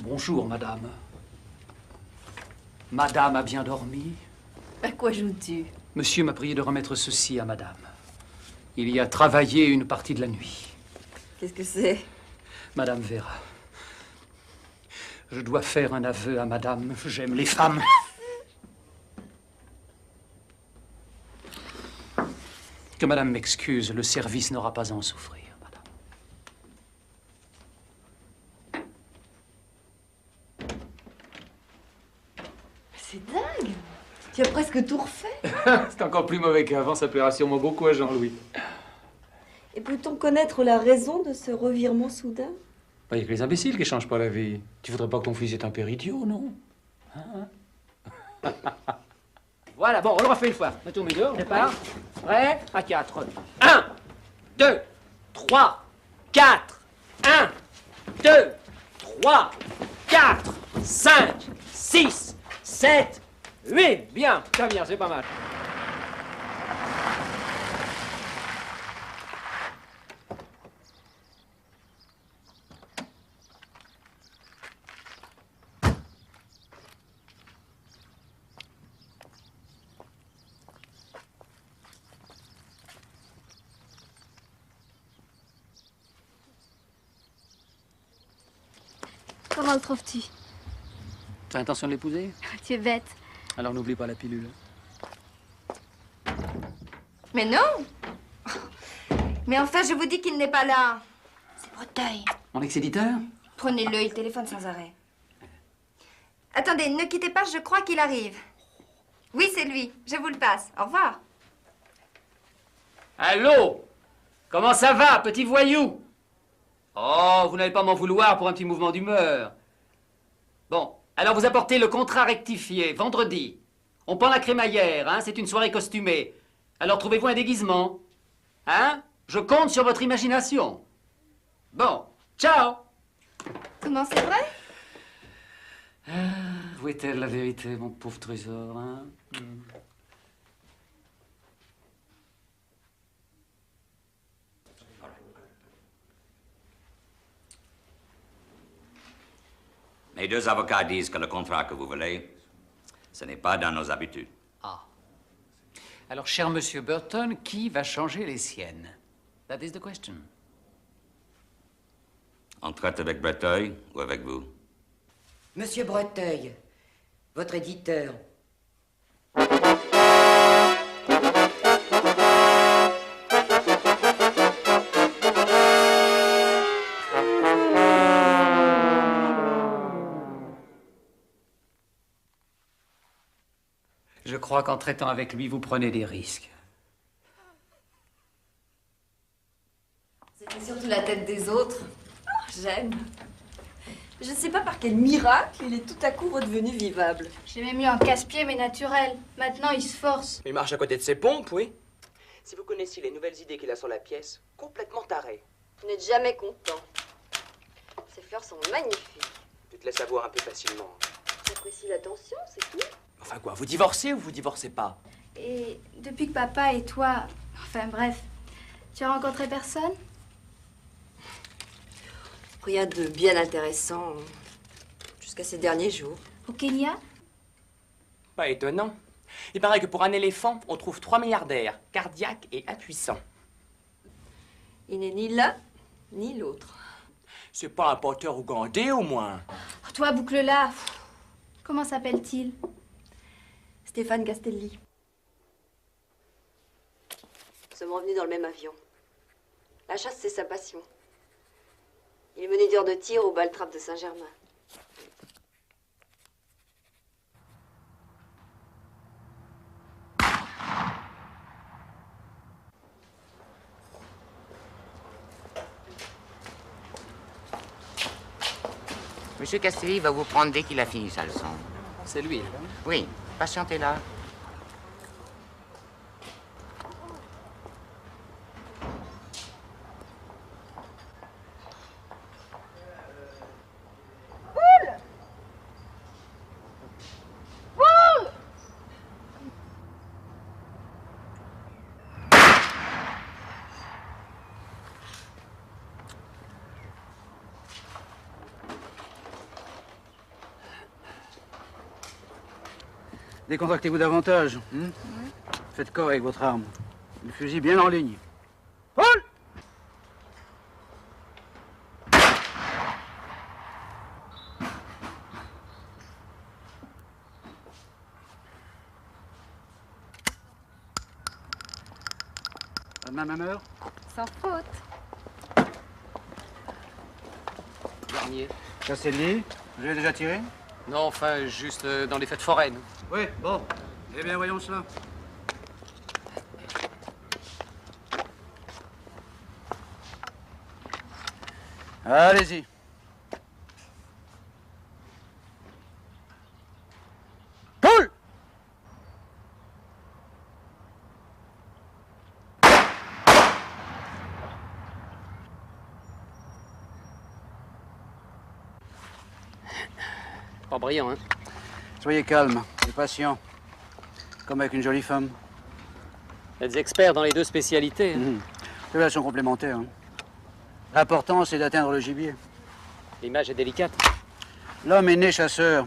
Bonjour, madame. Madame a bien dormi? À quoi joues-tu? Monsieur m'a prié de remettre ceci à madame. Il y a travaillé une partie de la nuit. Qu'est-ce que c'est? Madame Vera, je dois faire un aveu à madame. J'aime les femmes. Que madame m'excuse, le service n'aura pas à en souffrir. C'est dingue! Tu as presque tout refait. C'est encore plus mauvais qu'avant, ça plaira sûrement beaucoup à Jean-Louis. Et peut-on connaître la raison de ce revirement soudain? Il n'y a que les imbéciles qui changent pas la vie. Tu voudrais pas que ton fils ait un père idiot, non? Hein? Voilà, bon, on le refait une fois. Mettons au milieu, on départ. Prêt? À 4. 1, 2, 3, 4. 1, 2, 3, 4, 5, 6, 7, 8. Bien, très bien, c'est pas mal. Comment le trouves-tu? T'as l'intention de l'épouser? Tu es bête. Alors n'oublie pas la pilule. Mais non! Mais enfin, je vous dis qu'il n'est pas là. C'est Breteuil. Mon ex-éditeur? Prenez-le, il téléphone sans arrêt. Attendez, ne quittez pas, je crois qu'il arrive. Oui, c'est lui. Je vous le passe. Au revoir. Allô? Comment ça va, petit voyou? Oh, vous n'allez pas m'en vouloir pour un petit mouvement d'humeur. Bon, alors vous apportez le contrat rectifié, vendredi. On prend la crémaillère, hein, c'est une soirée costumée. Alors trouvez-vous un déguisement. Hein? Je compte sur votre imagination. Bon, ciao! Comment c'est vrai? Où est-elle la vérité, mon pauvre trésor, hein? Mes deux avocats disent que le contrat que vous voulez, ce n'est pas dans nos habitudes. Ah. Alors, cher monsieur Burton, qui va changer les siennes? That is the question. On traite avec Breteuil ou avec vous? Monsieur Breteuil, votre éditeur. Je crois qu'en traitant avec lui, vous prenez des risques. C'était surtout la tête des autres. Oh, j'aime. Je ne sais pas par quel miracle il est tout à coup redevenu vivable. J'ai même mis un casse-pied, mais naturel. Maintenant, il se force. Il marche à côté de ses pompes, oui. Si vous connaissiez les nouvelles idées qu'il a sur la pièce, complètement taré. Vous n'êtes jamais content. Ces fleurs sont magnifiques. Tu te laisses avoir un peu facilement. J'apprécie l'attention, c'est tout. Enfin quoi, vous divorcez ou vous divorcez pas? Et depuis que papa et toi... Enfin, bref. Tu as rencontré personne? Rien de bien intéressant jusqu'à ces derniers jours. Au Kenya? Pas étonnant. Il paraît que pour un éléphant, on trouve 3 milliardaires, cardiaques et impuissants. Il n'est ni l'un ni l'autre. C'est pas un porteur ougandais au moins. Oh, toi, boucle-la. Comment s'appelle-t-il? Stéphane Castelli. Nous sommes revenus dans le même avion. La chasse, c'est sa passion. Il est moniteur de tir au bal-trap de Saint-Germain. Monsieur Castelli va vous prendre dès qu'il a fini sa leçon. C'est lui. Oui, patientez là. Décontractez-vous davantage. Faites corps avec votre arme. Le fusil bien en ligne. Paul! Pas de même heure? Sans faute. Garnier. Castelli, vous avez déjà tiré? Non, enfin, juste dans les fêtes foraines. Oui, bon. Eh bien, voyons cela. Allez-y. Paul! Pas brillant, hein? Soyez calme et patient, comme avec une jolie femme. Vous êtes experts dans les deux spécialités. Hein? Les relations complémentaires. Hein. L'important, c'est d'atteindre le gibier. L'image est délicate. L'homme est né chasseur.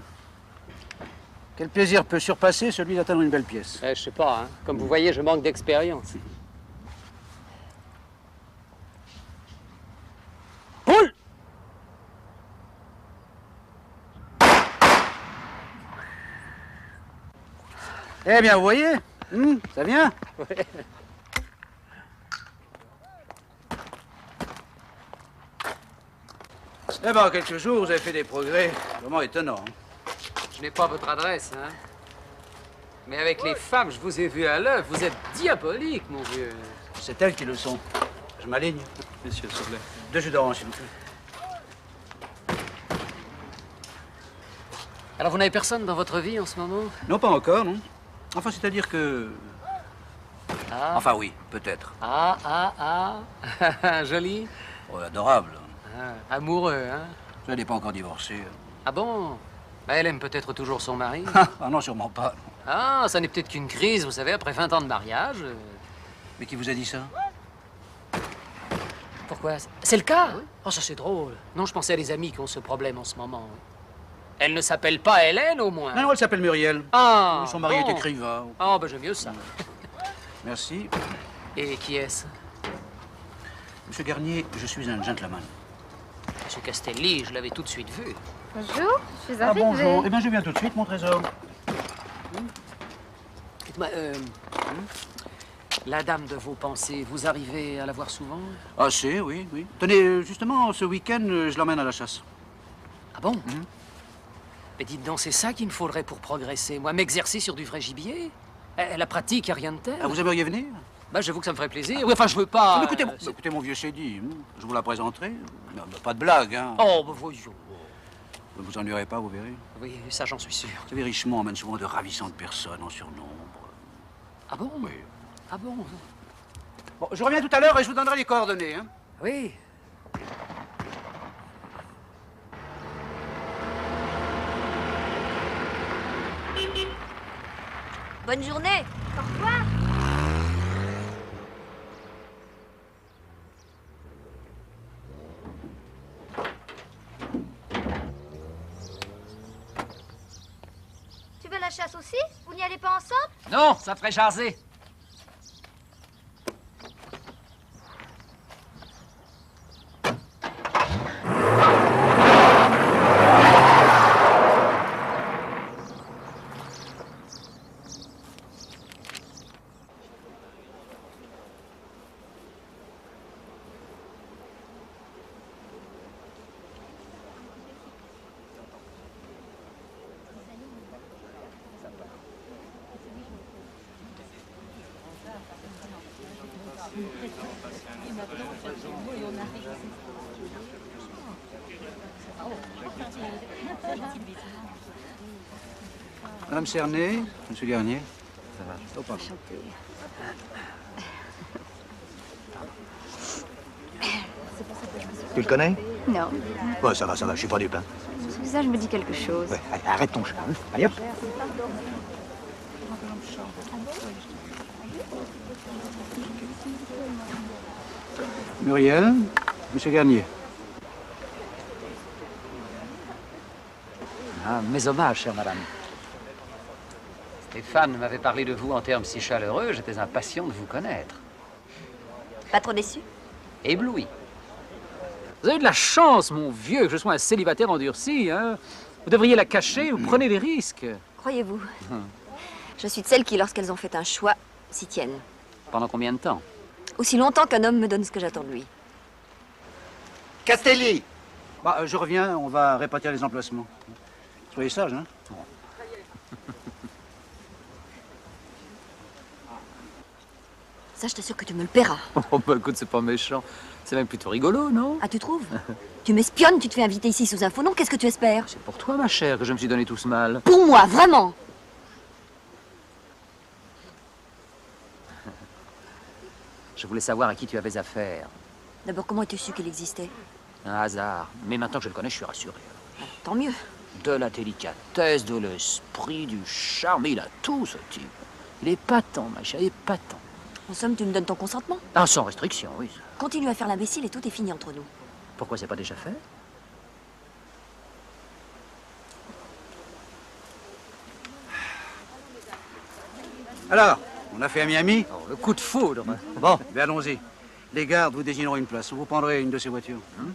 Quel plaisir peut surpasser celui d'atteindre une belle pièce? Je sais pas, hein? Comme vous voyez, je manque d'expérience. Paul! Eh bien, vous voyez, ça vient. Ouais. Eh bien, en quelques jours, vous avez fait des progrès vraiment étonnants. Je n'ai pas votre adresse, hein? Mais avec les femmes, je vous ai vu à l'œuvre. Vous êtes diabolique, mon vieux. C'est elles qui le sont. Je m'aligne. Messieurs, s'il vous plaît. 2 jus d'orange, s'il vous plaît. Alors, vous n'avez personne dans votre vie en ce moment? Non, pas encore, non. Enfin, c'est-à-dire que... Ah. Enfin, oui, peut-être. Joli. Oh, adorable. Amoureux, hein? Elle n'est pas encore divorcée. Ah bon? Elle aime peut-être toujours son mari. Ah non, sûrement pas. Ah, ça n'est peut-être qu'une crise, vous savez, après 20 ans de mariage. Mais qui vous a dit ça? Pourquoi? C'est le cas? Oh, ça c'est drôle. Non, je pensais à des amis qui ont ce problème en ce moment. Elle ne s'appelle pas Hélène, au moins? Non, elle s'appelle Muriel. Ah! Son mari bon. est écrivain. Ah, ben j'aime mieux ça. Merci. Et qui est-ce? Monsieur Garnier, je suis un gentleman. Monsieur Castelli, je l'avais tout de suite vu. Bonjour, je suis Ah, arrivée. bonjour. Eh bien, je viens tout de suite, mon trésor. Dites-moi, la dame de vos pensées, vous arrivez à la voir souvent? Ah, c'est, oui, oui. Tenez, justement, ce week-end, je l'emmène à la chasse. Ah bon? Mais dites donc, c'est ça qu'il me faudrait pour progresser. Moi, m'exercer sur du vrai gibier. La pratique, y a rien de tel. Ah, vous aimeriez venir? Bah, j'avoue que ça me ferait plaisir. Oui, enfin, je veux pas... Écoutez, mon vieux Chédi, je vous la présenterai. Non, pas de blague, hein. Oh, bah voyons. Vous vous ennuierez pas, vous verrez. Oui, ça, j'en suis sûr. Vous savez, Richemont emmène souvent de ravissantes personnes en surnombre. Ah bon? Oui. Ah bon? Bon, je reviens tout à l'heure et je vous donnerai les coordonnées, hein. Oui. Bonne journée. Au revoir. Tu veux la chasse aussi? Vous n'y allez pas ensemble? Non, ça ferait jaser. Madame Cernet, Monsieur Garnier. Ça va. Oh, pardon. Tu le connais? Non. Ouais, ça va, je suis pas dupe, hein. Ça, je me dis quelque chose. Ouais, allez, arrête ton chat, hein. Allez, hop. Muriel, Monsieur Garnier. Ah, mes hommages, chère madame. Stéphane m'avait parlé de vous en termes si chaleureux, j'étais impatient de vous connaître. Pas trop déçu? Ébloui. Vous avez de la chance, mon vieux, que je sois un célibataire endurci, hein. Vous devriez la cacher, vous prenez des risques. Croyez-vous? Je suis de celles qui, lorsqu'elles ont fait un choix, s'y tiennent. Pendant combien de temps? Aussi longtemps qu'un homme me donne ce que j'attends de lui. Castelli! Bah, je reviens, on va répartir les emplacements. Soyez sage, hein? Ça, je t'assure que tu me le paieras. Oh, bah écoute, c'est pas méchant. C'est même plutôt rigolo, non? Ah, tu trouves? Tu m'espionnes, tu te fais inviter ici sous un faux nom, qu'est-ce que tu espères? C'est pour toi, ma chère, que je me suis donné tout ce mal. Pour moi, vraiment! Je voulais savoir à qui tu avais affaire. D'abord, comment as-tu su qu'il existait? Un hasard. Mais maintenant que je le connais, je suis rassuré. Tant mieux. De la délicatesse, de l'esprit, du charme. Il a tout, ce type. Il est épatant, ma chère, épatant. En somme, tu me donnes ton consentement? Ah, sans restriction, oui. Continue à faire l'imbécile et tout est fini entre nous. Pourquoi c'est pas déjà fait? Alors, on a fait à Miami? Oh, le coup de foudre. Bon, ben allons-y. Les gardes vous désigneront une place. Vous prendrez une de ces voitures. Hein?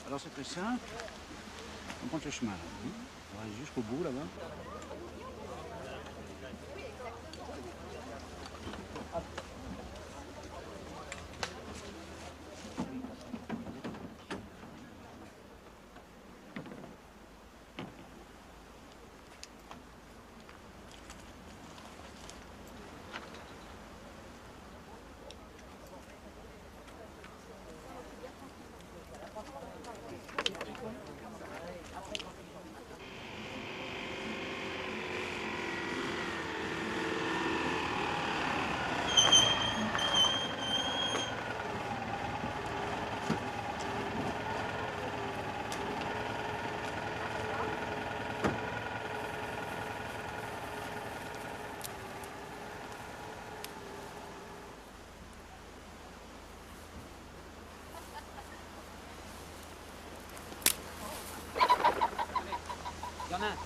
Alors c'est très simple. On prend ce chemin là. On va aller jusqu'au bout là-bas.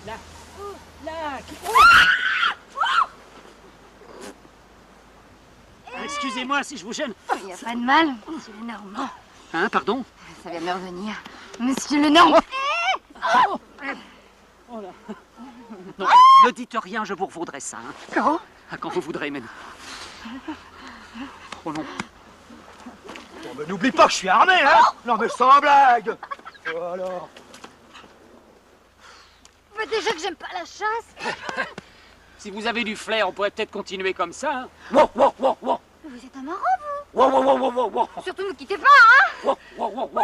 Là. Là. Excusez-moi si je vous gêne. Il n'y a pas de mal, monsieur Lenormand. Hein, pardon? Ça vient de me revenir. Monsieur le nom. Oh là. Non, ne dites rien, je vous revaudrai ça. Hein. Quand? Ah, quand vous voudrez, mais... Oh non. Bon, mais n'oublie pas que je suis armé, hein? Non, mais sans blague. Oh, alors. Mais déjà que j'aime pas la chasse. Si vous avez du flair, on pourrait peut-être continuer comme ça. Hein. Wow, wow, wow, wow. Vous êtes un marrant, vous. Wow, wow, wow, wow, wow, wow. Surtout, ne quittez pas, hein. Wow, wow, wow, wow.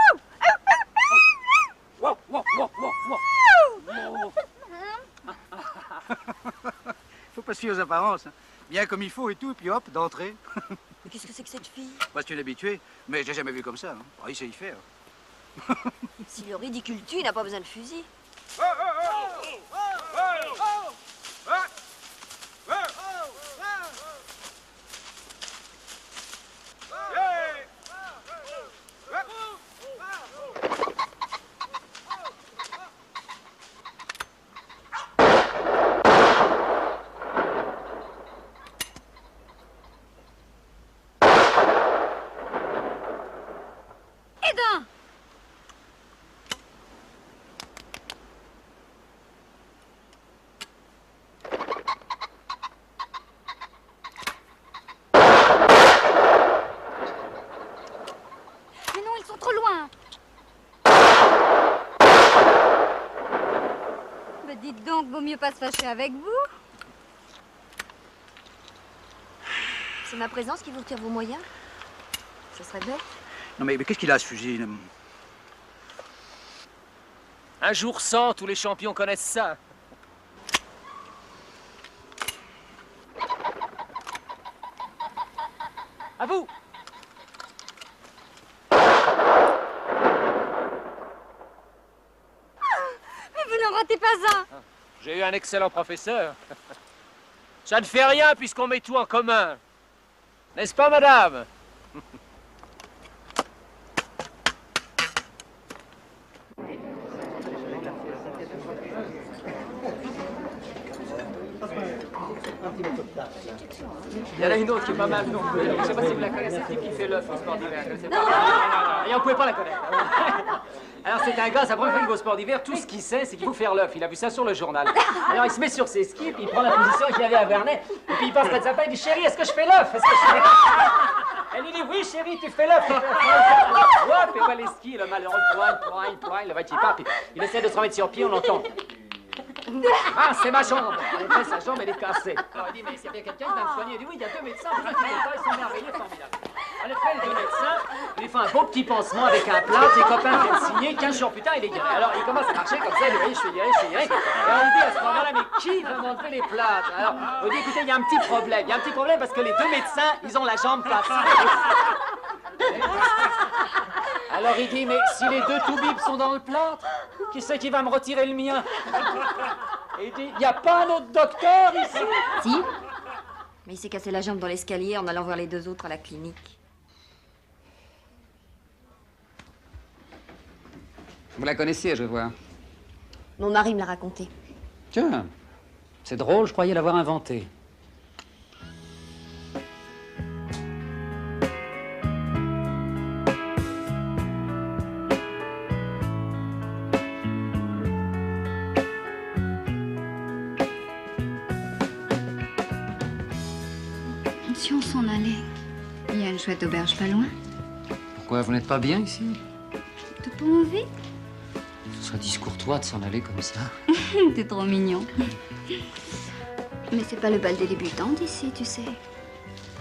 Wow, wow, wow, wow, wow. Faut pas se fier aux apparences. Hein. Bien comme il faut et tout, et puis hop, d'entrée. Mais qu'est-ce que c'est que cette fille? Bah, c'est une habituée, mais je l'ai jamais vue comme ça. Hein. Oh, il sait y faire. Si le ridicule tue, il n'a pas besoin de fusil. Aidin! Mais non, ils sont trop loin. Bah dites donc, vaut mieux pas se fâcher avec vous. C'est ma présence qui vous retire vos moyens? Ce serait bête. Non, mais qu'est-ce qu'il a, ce fusil? Un jour sans, tous les champions connaissent ça. À vous! Mais vous n'en ratez pas un. J'ai eu un excellent professeur. Ça ne fait rien puisqu'on met tout en commun. N'est-ce pas, madame? Il y en a une autre qui est pas mal, non? Je ne sais pas si vous la connaissez, c'est qui fait l'œuf au sport d'hiver. Je ne sais pas. Et on ne pouvait pas la connaître. Alors c'est un gars, sa première fois qu'il va au sport d'hiver, tout ce qu'il sait, c'est qu'il faut faire l'œuf. Il a vu ça sur le journal. Alors il se met sur ses skis, puis il prend la position qu'il avait à Vernet, et puis il passe près de sa femme, il dit chérie, est-ce que je fais l'œuf? Est-ce que je fais l'œuf? Elle lui dit oui chérie, tu fais l'œuf. Hop, et voilà les skis, le malheureux poigne, le va qui part, puis il essaie de se remettre sur pied, on l'entend. Ah, c'est ma jambe! En fait, sa jambe, elle est cassée. Alors, il dit, mais s'il y a bien quelqu'un qui va me soigner, il dit, oui, il y a 2 médecins, vous inquiétez pas, ils sont merveilleux, formidables. En effet, les 2 médecins, il lui fait un beau petit pansement avec un plâtre, les copains viennent signer, 15 jours plus tard, il est guéri. Alors, il commence à marcher comme ça, il dit, oui, je suis guéri. Et alors, il dit à ce moment-là, mais qui va m'enlever les plâtres? Alors, on dit, écoutez, il y a un petit problème, parce que les 2 médecins, ils ont la jambe cassée. Alors il dit, mais si les 2 toubibs sont dans le plâtre, qui c'est qui va me retirer le mien? Et il dit, il n'y a pas un autre docteur ici? Si. Mais il s'est cassé la jambe dans l'escalier en allant voir les 2 autres à la clinique. Vous la connaissiez, je vois. Mon mari me l'a raconté. Tiens, c'est drôle, je croyais l'avoir inventée. Si on s'en allait, il y a une chouette auberge pas loin. Pourquoi, vous n'êtes pas bien ici? T'as pas envie? Ce serait discourtois de s'en aller comme ça. T'es trop mignon. Mais c'est pas le bal des débutantes ici, tu sais.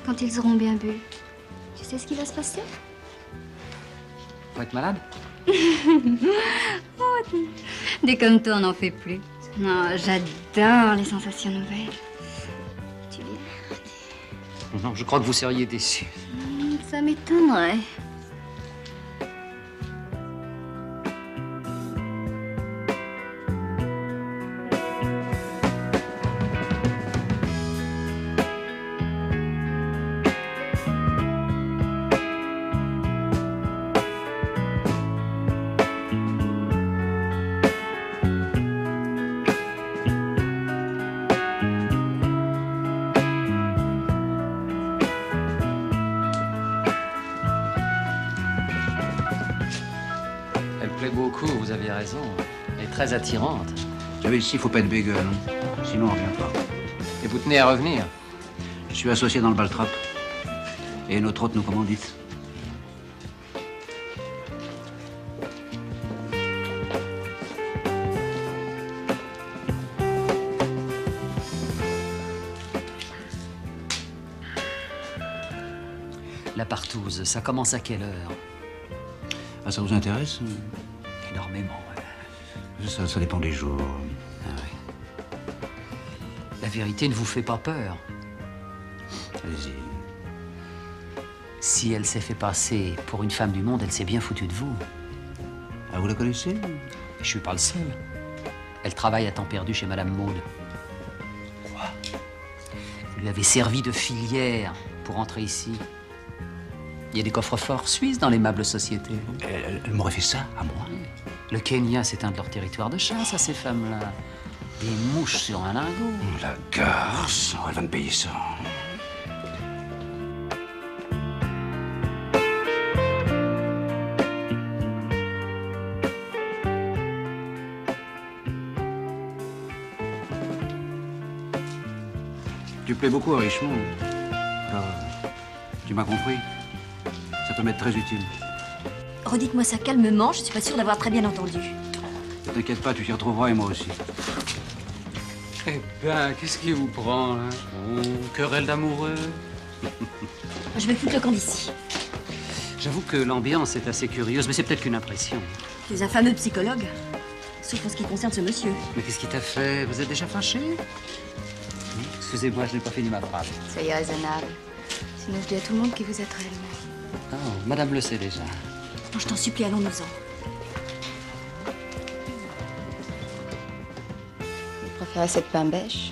Quand ils auront bien bu, tu sais ce qui va se passer? Faut être malade? Oh, des comme toi, on n'en fait plus. Non, j'adore les sensations nouvelles. Tu viens? Non, je crois que vous seriez déçu. Ça m'étonnerait. Elle est très attirante. Vous savez, ici, il faut pas être bégueule, hein. Sinon on revient pas. Et vous tenez à revenir? Je suis associé dans le Baltrap. Et notre hôte nous commandite. La partouze, ça commence à quelle heure? Ah, ça vous intéresse? Énormément, ouais. Ça dépend des jours. Ah oui. La vérité ne vous fait pas peur? Allez-y. Si elle s'est fait passer pour une femme du monde, elle s'est bien foutue de vous. Ah, vous la connaissez? Je suis pas le seul. Elle travaille à temps perdu chez Madame Maud. Quoi? Vous lui avez servi de filière pour entrer ici. Il y a des coffres-forts suisses dans les meubles sociétés. Elle m'aurait fait ça, à moi? Le Kenya, c'est un de leurs territoires de chasse à ces femmes-là. Des mouches sur un lingot. La garce, elle va me payer ça. Tu plais beaucoup à Richemont. Alors, tu m'as compris? Ça peut m'être très utile. Redites-moi ça calmement, je suis pas sûre d'avoir très bien entendu. Ne t'inquiète pas, tu t'y retrouveras et moi aussi. Eh ben, qu'est-ce qui vous prend, là? Oh, querelle d'amoureux. Je vais foutre le camp d'ici. J'avoue que l'ambiance est assez curieuse, mais c'est peut-être qu'une impression. Tu es un fameux psychologue. Sauf en ce qui concerne ce monsieur. Mais qu'est-ce qui t'a fait? Vous êtes déjà fâché? Excusez-moi, je n'ai pas fini ma phrase. Soyez raisonnable. Sinon, je dis à tout le monde qui vous êtes réellement. Oh, madame le sait déjà. Non, je t'en supplie, allons-nous-en. Vous préférez cette pain bêche?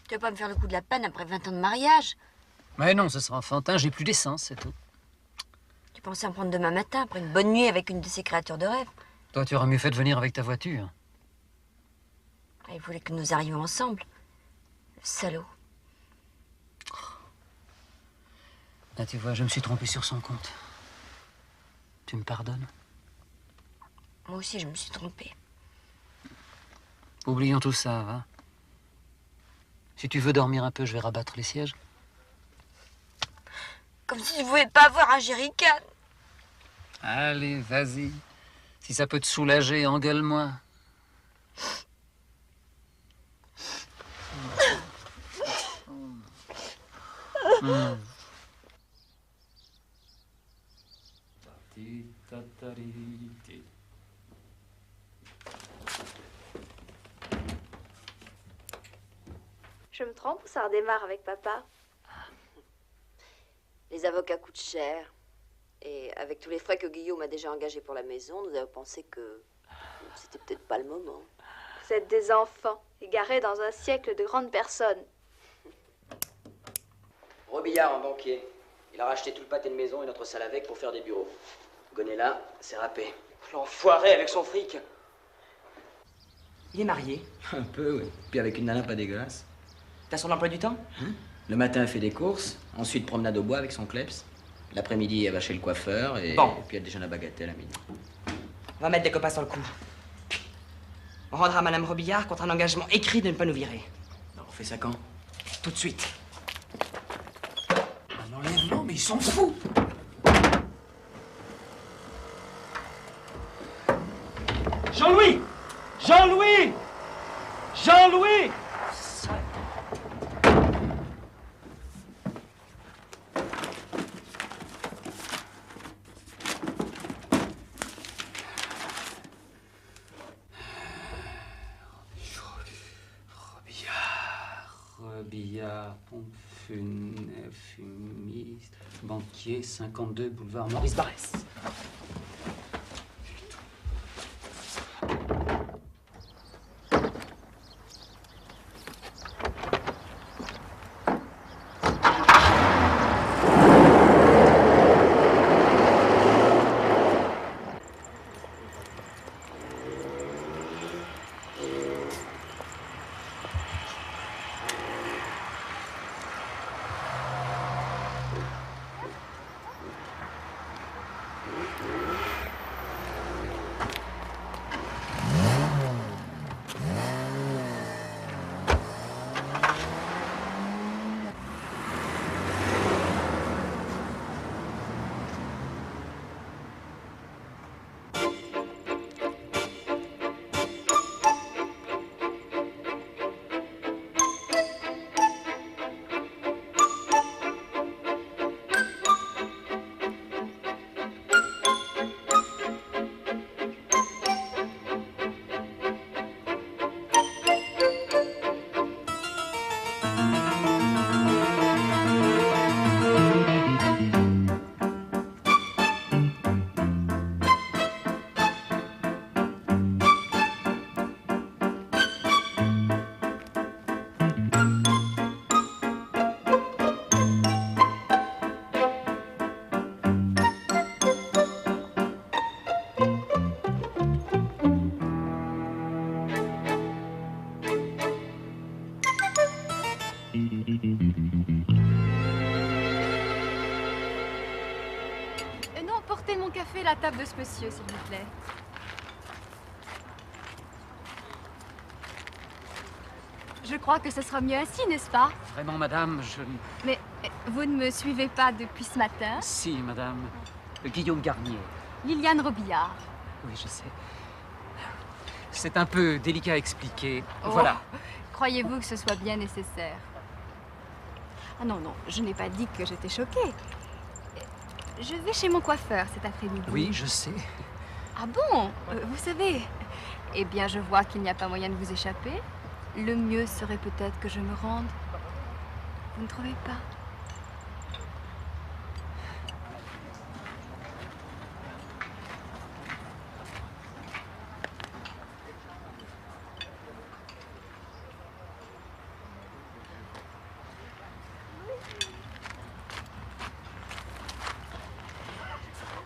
Tu vas pas me faire le coup de la peine après 20 ans de mariage? Mais non, ce sera enfantin, j'ai plus d'essence, c'est tout. Tu pensais en prendre demain matin, après une bonne nuit avec une de ces créatures de rêve? Toi, tu aurais mieux fait de venir avec ta voiture. Il voulait que nous arrivions ensemble. Le salaud. Là, tu vois, je me suis trompé sur son compte. Tu me pardonnes? Moi aussi, je me suis trompée. Oublions tout ça, va. Si tu veux dormir un peu, je vais rabattre les sièges. Comme si tu pouvais pas avoir un jerrycan. Allez, vas-y. Si ça peut te soulager, engueule-moi. Je me trompe ou ça redémarre avec papa? Les avocats coûtent cher. Et avec tous les frais que Guillaume a déjà engagés pour la maison, nous avons pensé que c'était peut-être pas le moment. Vous êtes des enfants, égarés dans un siècle de grandes personnes. Robillard, un banquier. Il a racheté tout le pâté de maison et notre salle avec pour faire des bureaux. Gonella, c'est râpé. L'enfoiré avec son fric. Il est marié? Un peu, oui. Puis avec une nana pas dégueulasse. T'as son emploi du temps? Le matin, elle fait des courses. Ensuite, promenade au bois avec son kleps. L'après-midi, elle va chez le coiffeur. Et puis, elle déjeune à bagatelle à midi. On va mettre des copains sur le coup. On rendra Madame Robillard contre un engagement écrit de ne pas nous virer. Alors, on fait ça quand? Tout de suite. Un enlèvement, mais ils sont fous! Jean-Louis! Jean-Louis! Jean-Louis! Robillard, pompe funèbre, fumiste, banquier, 52 boulevard Maurice Barrès. Non, portez mon café à la table de ce monsieur, s'il vous plaît. Je crois que ce sera mieux ainsi, n'est-ce pas? Vraiment, madame, Mais vous ne me suivez pas depuis ce matin? Si, madame. Guillaume Garnier. Liliane Robillard. Oui, je sais. C'est un peu délicat à expliquer. Oh, Voilà. Croyez-vous que ce soit bien nécessaire? Ah non, non, je n'ai pas dit que j'étais choquée. Je vais chez mon coiffeur cet après-midi. Oui, je sais. Ah bon? Vous savez? Eh bien, je vois qu'il n'y a pas moyen de vous échapper. Le mieux serait peut-être que je me rende. Vous ne trouvez pas?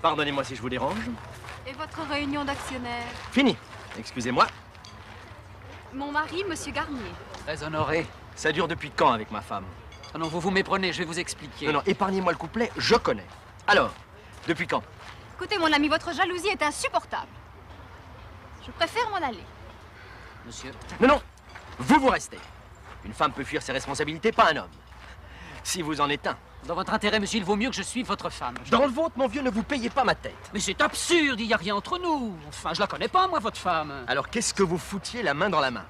Pardonnez-moi si je vous dérange. Et votre réunion d'actionnaires? Fini. Excusez-moi. Mon mari, monsieur Garnier. Très honoré. Ça dure depuis quand avec ma femme? Ah non, vous vous méprenez, je vais vous expliquer. Non, non, épargnez-moi le couplet, je connais. Alors, depuis quand? Écoutez, mon ami, votre jalousie est insupportable. Je préfère m'en aller. Monsieur? Non, non, vous restez. Une femme peut fuir ses responsabilités, pas un homme. Si vous en êtes un. Dans votre intérêt, monsieur, il vaut mieux que je suive votre femme. Dans le vôtre, mon vieux, ne vous payez pas ma tête. Mais c'est absurde, il n'y a rien entre nous. Enfin, je la connais pas, moi, votre femme. Alors, qu'est-ce que vous foutiez la main dans la main?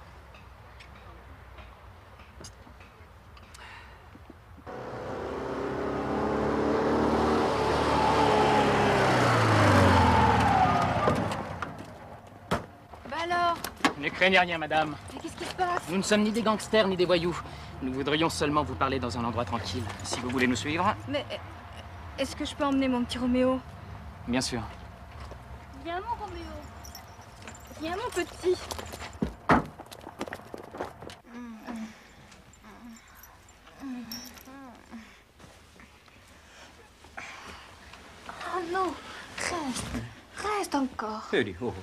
Bah alors? Ne craignez rien, madame. Mais qu'est-ce qui se passe? Nous ne sommes ni des gangsters ni des voyous. Nous voudrions seulement vous parler dans un endroit tranquille. Si vous voulez nous suivre. Mais est-ce que je peux emmener mon petit Roméo? Bien sûr. Viens, mon Roméo. Viens, mon petit. Oh non, reste encore. Allez, oh.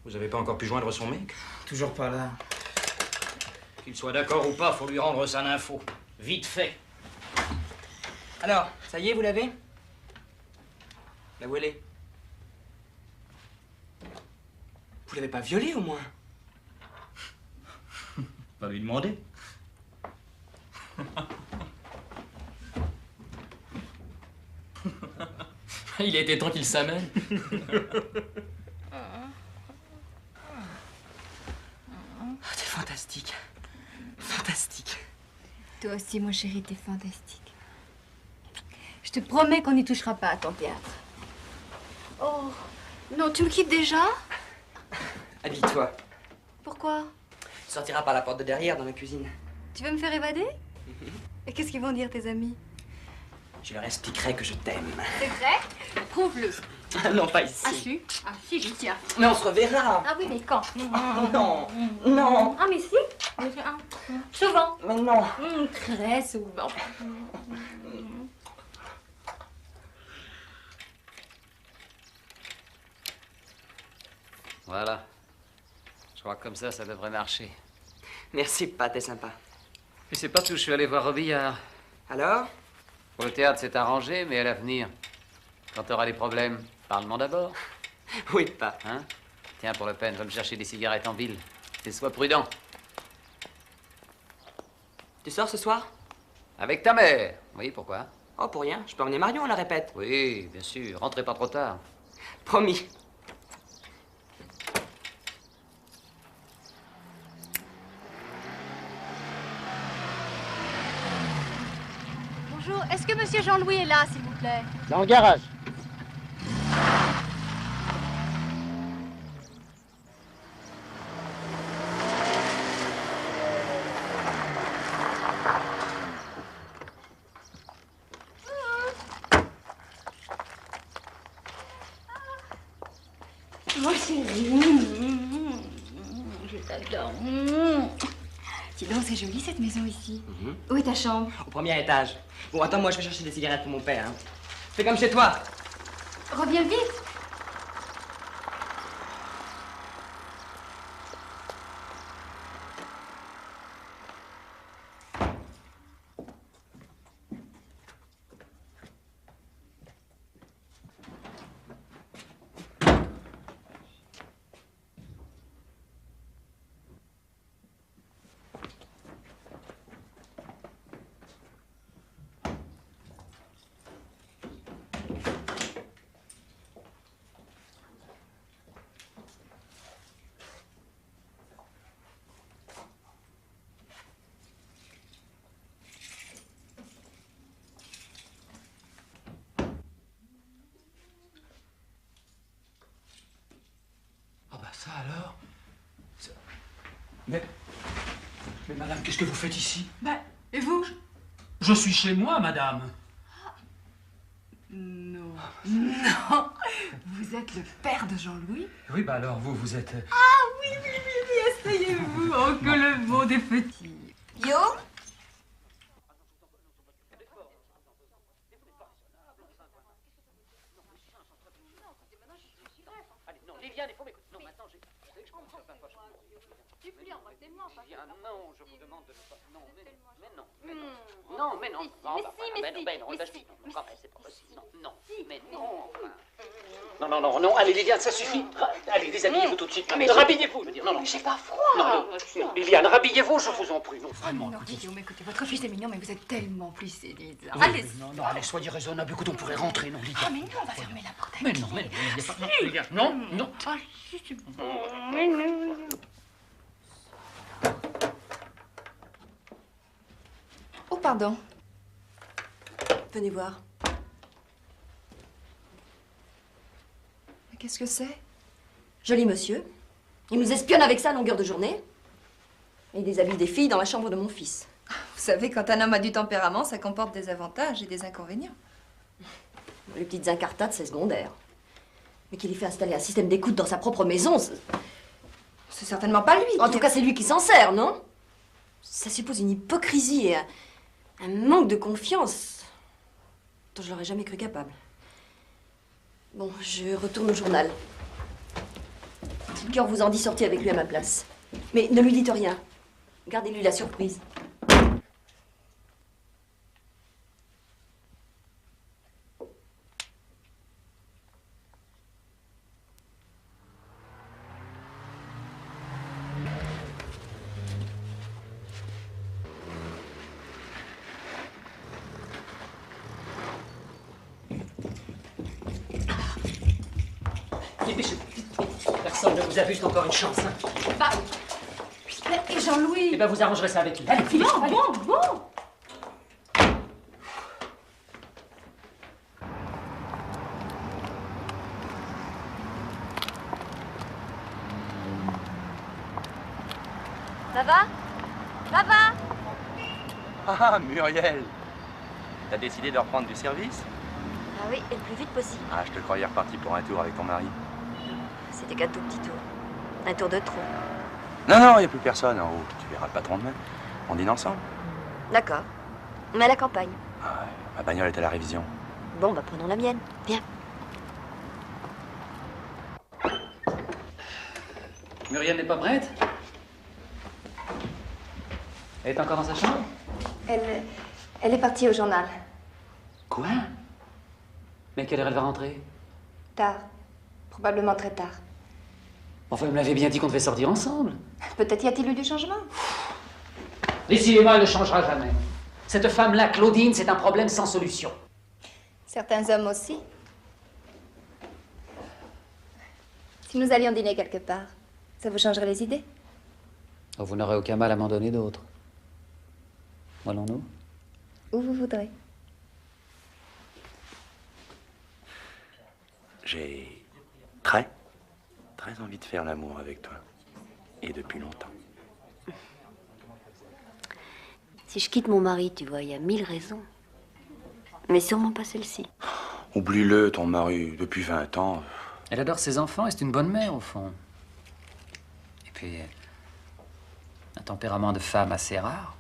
Vous avez pas encore pu joindre son mec? Toujours pas là. Qu'il soit d'accord ou pas, faut lui rendre sa info. Vite fait. Alors, ça y est, vous l'avez? Là où elle est? Vous l'avez pas violée, au moins? Va lui demander. Il était temps qu'il s'amène. T'es fantastique. Fantastique. Toi aussi, mon chéri, t'es fantastique. Je te promets qu'on n'y touchera pas à ton théâtre. Oh, non, tu me quittes déjà? Habille-toi. Pourquoi? Tu sortiras par la porte de derrière, dans la cuisine. Tu veux me faire évader? Et qu'est-ce qu'ils vont dire, tes amis? Je leur expliquerai que je t'aime. C'est vrai? Prouve-le. Non, pas ici. Ah si? Ah si, je tiens. Mais on se reverra. Ah oui, mais quand? Non, non. Ah mais si. Souvent. Mais non. Très souvent. Voilà. Je crois que comme ça devrait marcher. Merci, pas, t'es sympa. Et c'est pas tout, je suis allé voir Robillard. Alors? Pour le théâtre, c'est arrangé, mais à l'avenir, quand t'auras des problèmes, parle-moi d'abord. Oui, pas. Hein? Tiens, pour le peine, va me chercher des cigarettes en ville. Et sois prudent. Tu sors ce soir? Avec ta mère. Oui, pourquoi? Oh, pour rien. Je peux emmener Marion, on la répète. Oui, bien sûr. Rentrez pas trop tard. Promis. Bonjour, est-ce que monsieur Jean-Louis est là, s'il vous plaît? Dans le garage. Mon chéri, je t'adore. Dis donc, c'est joli cette maison ici. Où est ta chambre? Au premier étage. Bon, attends, moi je vais chercher des cigarettes pour mon père. Hein. Fais comme chez toi. Reviens vite. Ça alors? Mais madame, qu'est-ce que vous faites ici? Ben, et vous? Je suis chez moi, madame. Non. Non. Vous êtes le père de Jean-Louis? Oui, bah alors vous êtes... Ah oui, asseyez-vous. Oh, que le monde est petit. Yo? Liliane, il faut m'écouter. Non, maintenant, je comprends pas. Supplie, embrassez-moi. Liliane, non, je vous demande de ne pas... Non, mais non. Non, mais non. C'est pas possible. Non, mais non. Non, allez, Liliane, ça suffit. Allez, déshabillez-vous tout de suite. Mais rhabillez-vous, je veux dire. Non, Mais j'ai pas froid. Non, Liliane, rhabillez-vous, je vous en prie. Non, vraiment. Non, Guillaume, écoutez, votre fils est mignon, mais vous êtes tellement plus séduisant. Oui, Allez. non, allez, soyez raisonnable. Écoute, on pourrait rentrer, non, Liliane. Ah, mais non, on va fermer la porte. Mais non, il n'y a pas... Liliane, non. Ah, si, c'est bon. Oh, pardon. Venez voir. Mais qu'est-ce que c'est? Joli monsieur. Il nous espionne avec ça à longueur de journée. Et il déshabille des filles dans la chambre de mon fils. Vous savez, quand un homme a du tempérament, ça comporte des avantages et des inconvénients. Les petites incartades, c'est secondaire. Mais qu'il ait fait installer un système d'écoute dans sa propre maison, c'est certainement pas lui. En tout cas, c'est lui qui s'en sert, non? Ça suppose une hypocrisie et un manque de confiance dont je l'aurais jamais cru capable. Bon, je retourne au journal. Dites-lui vous en dit sortir avec lui à ma place. Mais ne lui dites rien. Gardez-lui la surprise. Personne ne vous a vu, c'est encore une chance. Hein. Bah, et Jean-Louis? Eh ben, vous arrangerez ça avec lui. Allez, filez. Bon. Ça va? Ça va? Ah, Muriel! T'as décidé de reprendre du service? Ah oui, et le plus vite possible. Ah, je te croyais reparti pour un tour avec ton mari. C'était qu'un tout petit tour. Un tour de trop. Non, y a plus personne en haut. Tu verras le patron demain. On dîne ensemble. D'accord. Mais à la campagne. Ah ouais, ma bagnole est à la révision. Bon, bah prenons la mienne. Viens. Muriel n'est pas prête? Elle est encore dans sa chambre? Elle est partie au journal. Quoi? Mais à quelle heure elle va rentrer? Tard. Probablement très tard. Enfin, vous me l'avez bien dit qu'on devait sortir ensemble. Peut-être y a-t-il eu du changement? Décidément, elle ne changera jamais. Cette femme-là, Claudine, c'est un problème sans solution. Certains hommes aussi. Si nous allions dîner quelque part, ça vous changerait les idées? Oh, vous n'aurez aucun mal à m'en donner d'autres. Allons-nous? Où vous voudrez. J'ai très envie de faire l'amour avec toi. Et depuis longtemps. Si je quitte mon mari, tu vois, il y a 1000 raisons. Mais sûrement pas celle-ci. Oublie-le, ton mari, depuis 20 ans. Elle adore ses enfants et c'est une bonne mère, au fond. Et puis, Un tempérament de femme assez rare.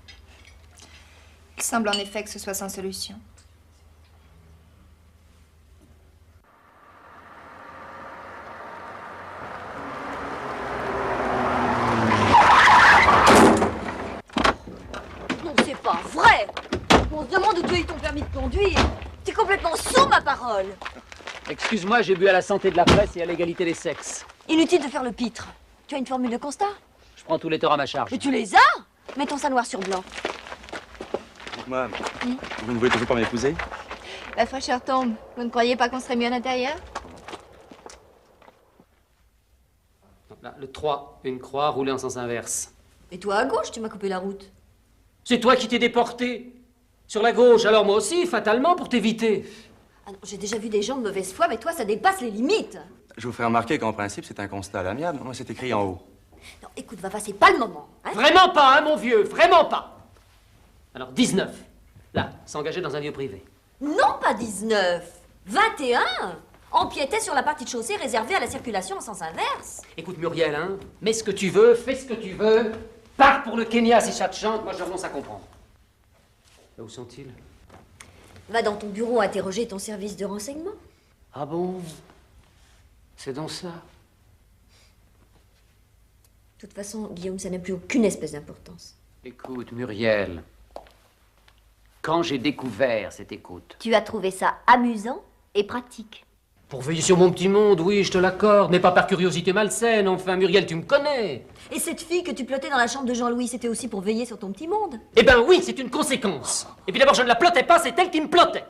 Il semble en effet que ce soit sans solution. Non, c'est pas vrai. On se demande où tu as eu ton permis de conduire. T'es complètement sourd, ma parole. Excuse-moi, j'ai bu à la santé de la presse et à l'égalité des sexes. Inutile de faire le pitre. Tu as une formule de constat? Je prends tous les torts à ma charge. Mais tu les as? Mettons ça noir sur blanc. Dites-moi, vous ne voulez toujours pas m'épouser? La fraîcheur tombe. Vous ne croyez pas qu'on serait mieux à l'intérieur? Là, le 3, une croix roulée en sens inverse. Et toi à gauche, tu m'as coupé la route. C'est toi qui t'es déporté. Sur la gauche, alors moi aussi, fatalement, pour t'éviter. Ah non, j'ai déjà vu des gens de mauvaise foi, mais toi, ça dépasse les limites. Je vous ferai remarquer qu'en principe, c'est un constat à l'amiable. Moi, c'est écrit en haut. Non, écoute, Vafa, c'est pas le moment. Hein? Vraiment pas, hein, mon vieux, vraiment pas. Alors, 19. Là, s'engager dans un lieu privé. Non, pas 19. 21. Empiétait sur la partie de chaussée réservée à la circulation en sens inverse. Écoute, Muriel, hein, mets ce que tu veux, fais ce que tu veux. Pars pour le Kenya si ça te chante, moi je renonce à comprendre. Là, où sont-ils? Va dans ton bureau interroger ton service de renseignement. Ah bon? C'est donc ça? De toute façon, Guillaume, ça n'a plus aucune espèce d'importance. Écoute, Muriel. Quand j'ai découvert cette écoute... Tu as trouvé ça amusant et pratique. Pour veiller sur mon petit monde, oui, je te l'accorde, mais pas par curiosité malsaine. Enfin, Muriel, tu me connais. Et cette fille que tu plotais dans la chambre de Jean-Louis, c'était aussi pour veiller sur ton petit monde? Eh ben oui, c'est une conséquence. Et puis d'abord, je ne la plotais pas, c'est elle qui me plotait.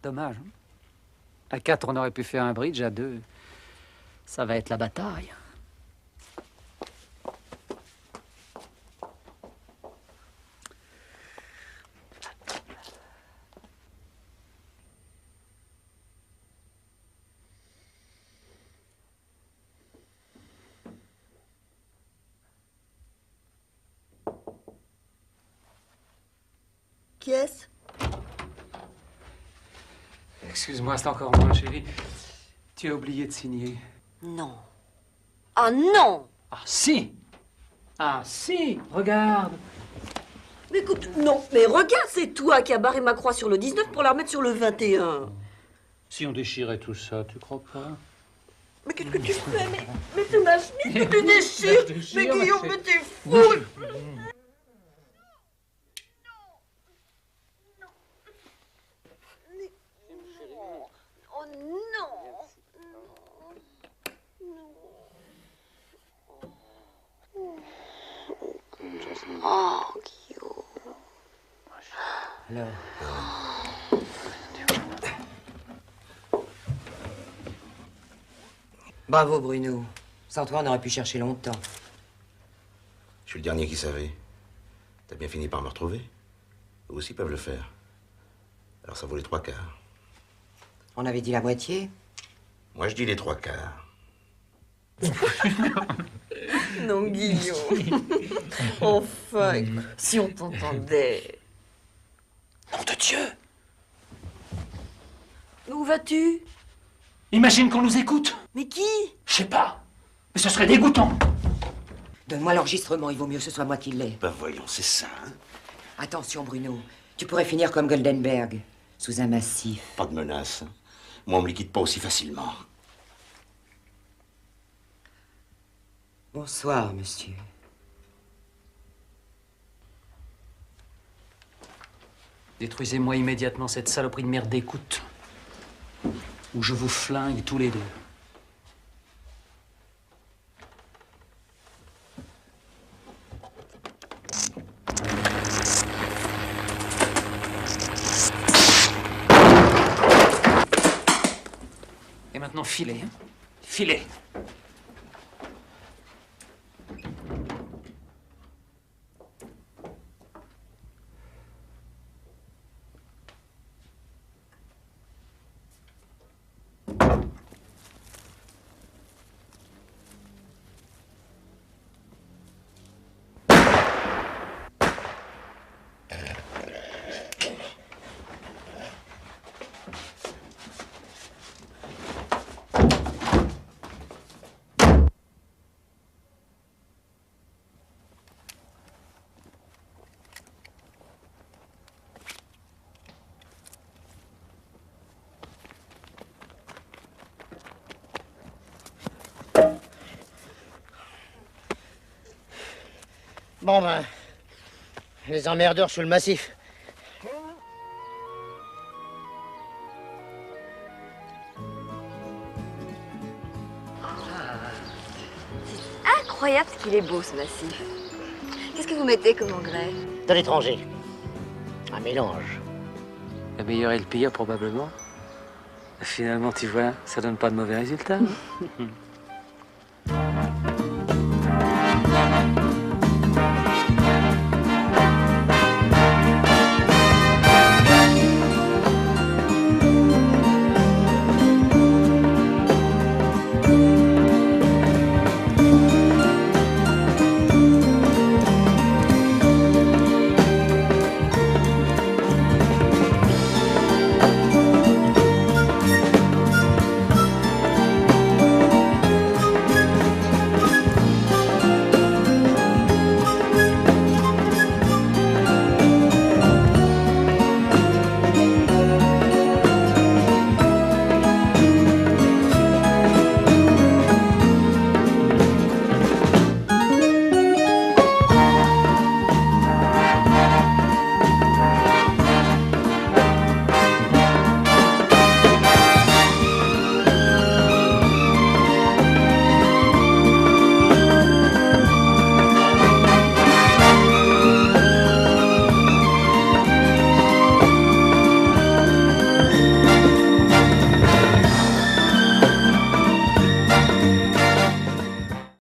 Dommage. Hein? À 4, on aurait pu faire un bridge, à 2, ça va être la bataille. Qui est-ce? Excuse-moi, c'est encore moi, chérie. Tu as oublié de signer. Non. Ah non! Ah si! Ah si! Regarde! Mais écoute, non, mais regarde, c'est toi qui as barré ma croix sur le 19 pour la remettre sur le 21. Si on déchirait tout ça, tu crois pas? Mais qu'est-ce que tu fais? Mais c'est ma chemise que tu déchires! Mais Guillaume, mais t'es fou! Oh non! Oh, Guillaume. Alors. Bravo, Bruno. Sans toi, on aurait pu chercher longtemps. Je suis le dernier qui savait. T'as bien fini par me retrouver. Eux aussi peuvent le faire. Alors ça vaut les 3/4. On avait dit la moitié? Moi, je dis les 3/4. Non, Guillaume. Enfin, si on t'entendait. Nom de Dieu! Où vas-tu? Imagine qu'on nous écoute! Mais qui? Je sais pas. Mais ce serait dégoûtant. Donne-moi l'enregistrement, il vaut mieux que ce soit moi qui l'ai. Ben voyons, c'est ça, hein? Attention, Bruno. Tu pourrais finir comme Goldenberg, sous un massif. Pas de menace. Hein? Moi, on me liquide pas aussi facilement. Bonsoir, monsieur. Détruisez-moi immédiatement cette saloperie de merde d'écoute. Ou je vous flingue tous les deux. Et maintenant, filez. Hein? Filez. Bon, ben... Les emmerdeurs sous le massif. Incroyable ce qu'il est beau, ce massif. Qu'est-ce que vous mettez comme engrais? De l'étranger. Un mélange. Le meilleur et le pire, probablement. Finalement, tu vois, ça donne pas de mauvais résultats.